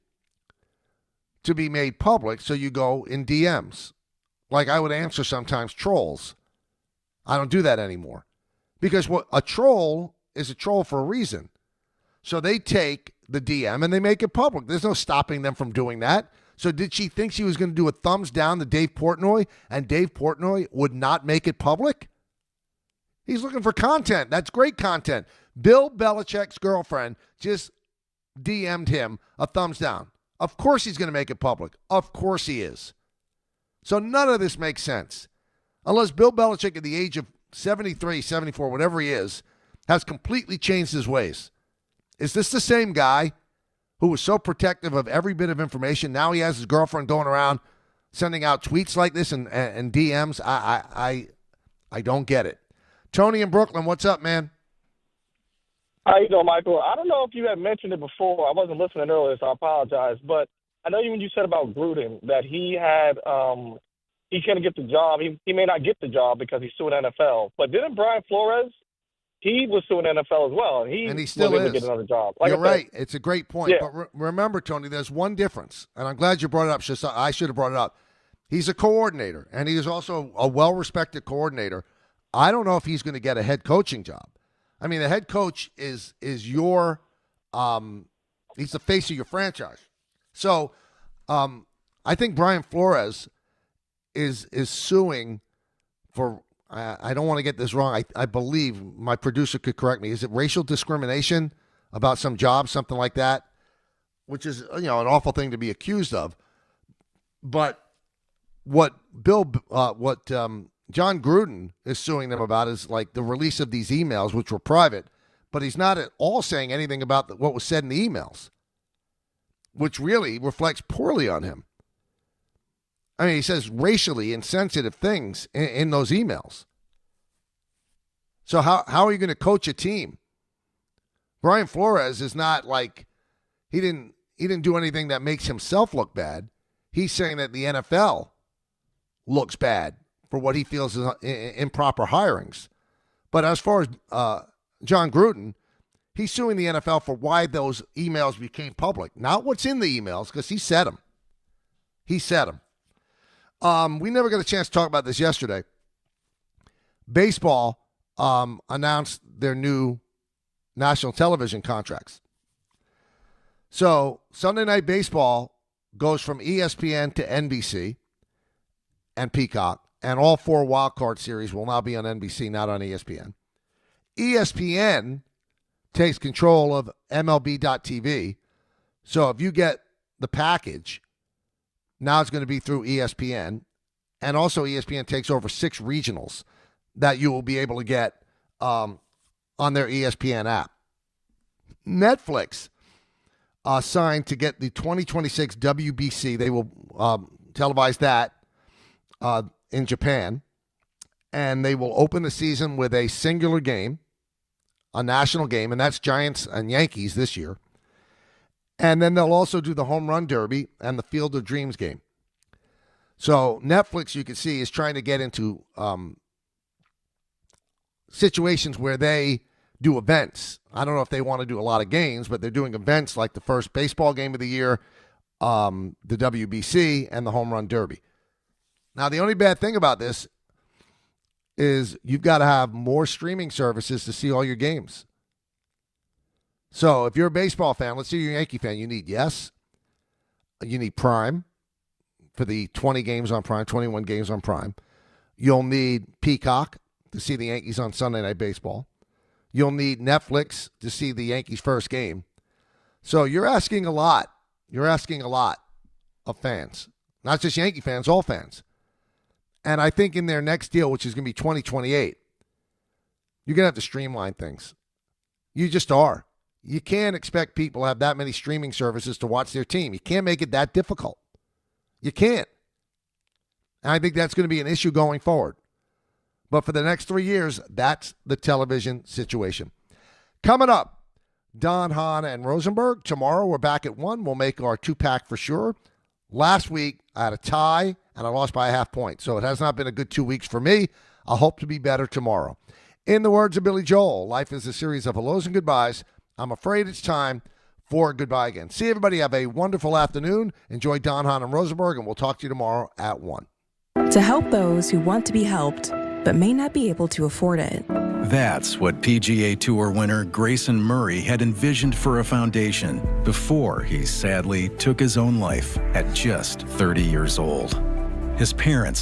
to be made public, so you go in DMs. Like I would answer sometimes trolls. I don't do that anymore. Because what a troll is a troll for a reason. So they take the DM and they make it public. There's no stopping them from doing that. So did she think she was going to do a thumbs down to Dave Portnoy and Dave Portnoy would not make it public? He's looking for content. That's great content. Bill Belichick's girlfriend just DM'd him a thumbs down. Of course he's going to make it public. Of course he is. So none of this makes sense. Unless Bill Belichick at the age of 73, 74, whatever he is, has completely changed his ways. Is this the same guy who was so protective of every bit of information? Now he has his girlfriend going around sending out tweets like this and DMs. I don't get it. Tony in Brooklyn, what's up, man? How you doing, Michael? I don't know if you had mentioned it before. I wasn't listening earlier, so I apologize. But I know when you said about Gruden that he had he couldn't get the job. He may not get the job because he's suing NFL. But didn't Brian Flores? He was suing NFL as well, and he still was able to get another job. Like You're right. It's a great point. Yeah. But remember, Tony, there's one difference, and I'm glad you brought it up. I should have brought it up. He's a coordinator, and he is also a well-respected coordinator. I don't know if he's going to get a head coaching job. I mean, the head coach is your he's the face of your franchise. So I think Brian Flores is suing for I don't want to get this wrong. I believe my producer could correct me. Is it racial discrimination about some job, something like that, which is an awful thing to be accused of. But what Jon Gruden is suing them about is like the release of these emails, which were private, but he's not at all saying anything about what was said in the emails, which really reflects poorly on him. I mean, he says racially insensitive things in those emails. So how are you going to coach a team? Brian Flores is not like he didn't do anything that makes himself look bad. He's saying that the NFL looks bad for what he feels is improper hirings. But as far as Jon Gruden, he's suing the NFL for why those emails became public. Not what's in the emails, because he said them. He said them. We never got a chance to talk about this yesterday. Baseball announced their new national television contracts. So Sunday Night Baseball goes from ESPN to NBC and Peacock, and all 4 wildcard series will now be on NBC, not on ESPN. ESPN takes control of MLB.TV. So if you get the package, now it's going to be through ESPN. And also ESPN takes over 6 regionals that you will be able to get on their ESPN app. Netflix signed to get the 2026 WBC. They will televise that in Japan. And they will open the season with a singular game, a national game, and that's Giants and Yankees this year. And then they'll also do the Home Run Derby and the Field of Dreams game. So Netflix, you can see, is trying to get into situations where they do events. I don't know if they want to do a lot of games, but they're doing events like the first baseball game of the year, the WBC, and the Home Run Derby. Now, the only bad thing about this is you've got to have more streaming services to see all your games. So if you're a baseball fan, let's say you're a Yankee fan, you need you need Prime for the 20 games on Prime, 21 games on Prime. You'll need Peacock to see the Yankees on Sunday Night Baseball. You'll need Netflix to see the Yankees' first game. So you're asking a lot. You're asking a lot of fans. Not just Yankee fans, all fans. And I think in their next deal, which is going to be 2028, you're going to have to streamline things. You just are. You can't expect people to have that many streaming services to watch their team. You can't make it that difficult. You can't. And I think that's going to be an issue going forward. But for the next 3 years, that's the television situation. Coming up, Don, Hahn, and Rosenberg. Tomorrow, we're back at 1. We'll make our 2-pack for sure. Last week, I had a tie, and I lost by a half point. So it has not been a good 2 weeks for me. I'll hope to be better tomorrow. In the words of Billy Joel, life is a series of hellos and goodbyes. I'm afraid it's time for goodbye again. See everybody. Have a wonderful afternoon. Enjoy Don, Hahn, and Rosenberg, and we'll talk to you tomorrow at 1. To help those who want to be helped but may not be able to afford it. That's what PGA Tour winner Grayson Murray had envisioned for a foundation before he sadly took his own life at just 30 years old. His parents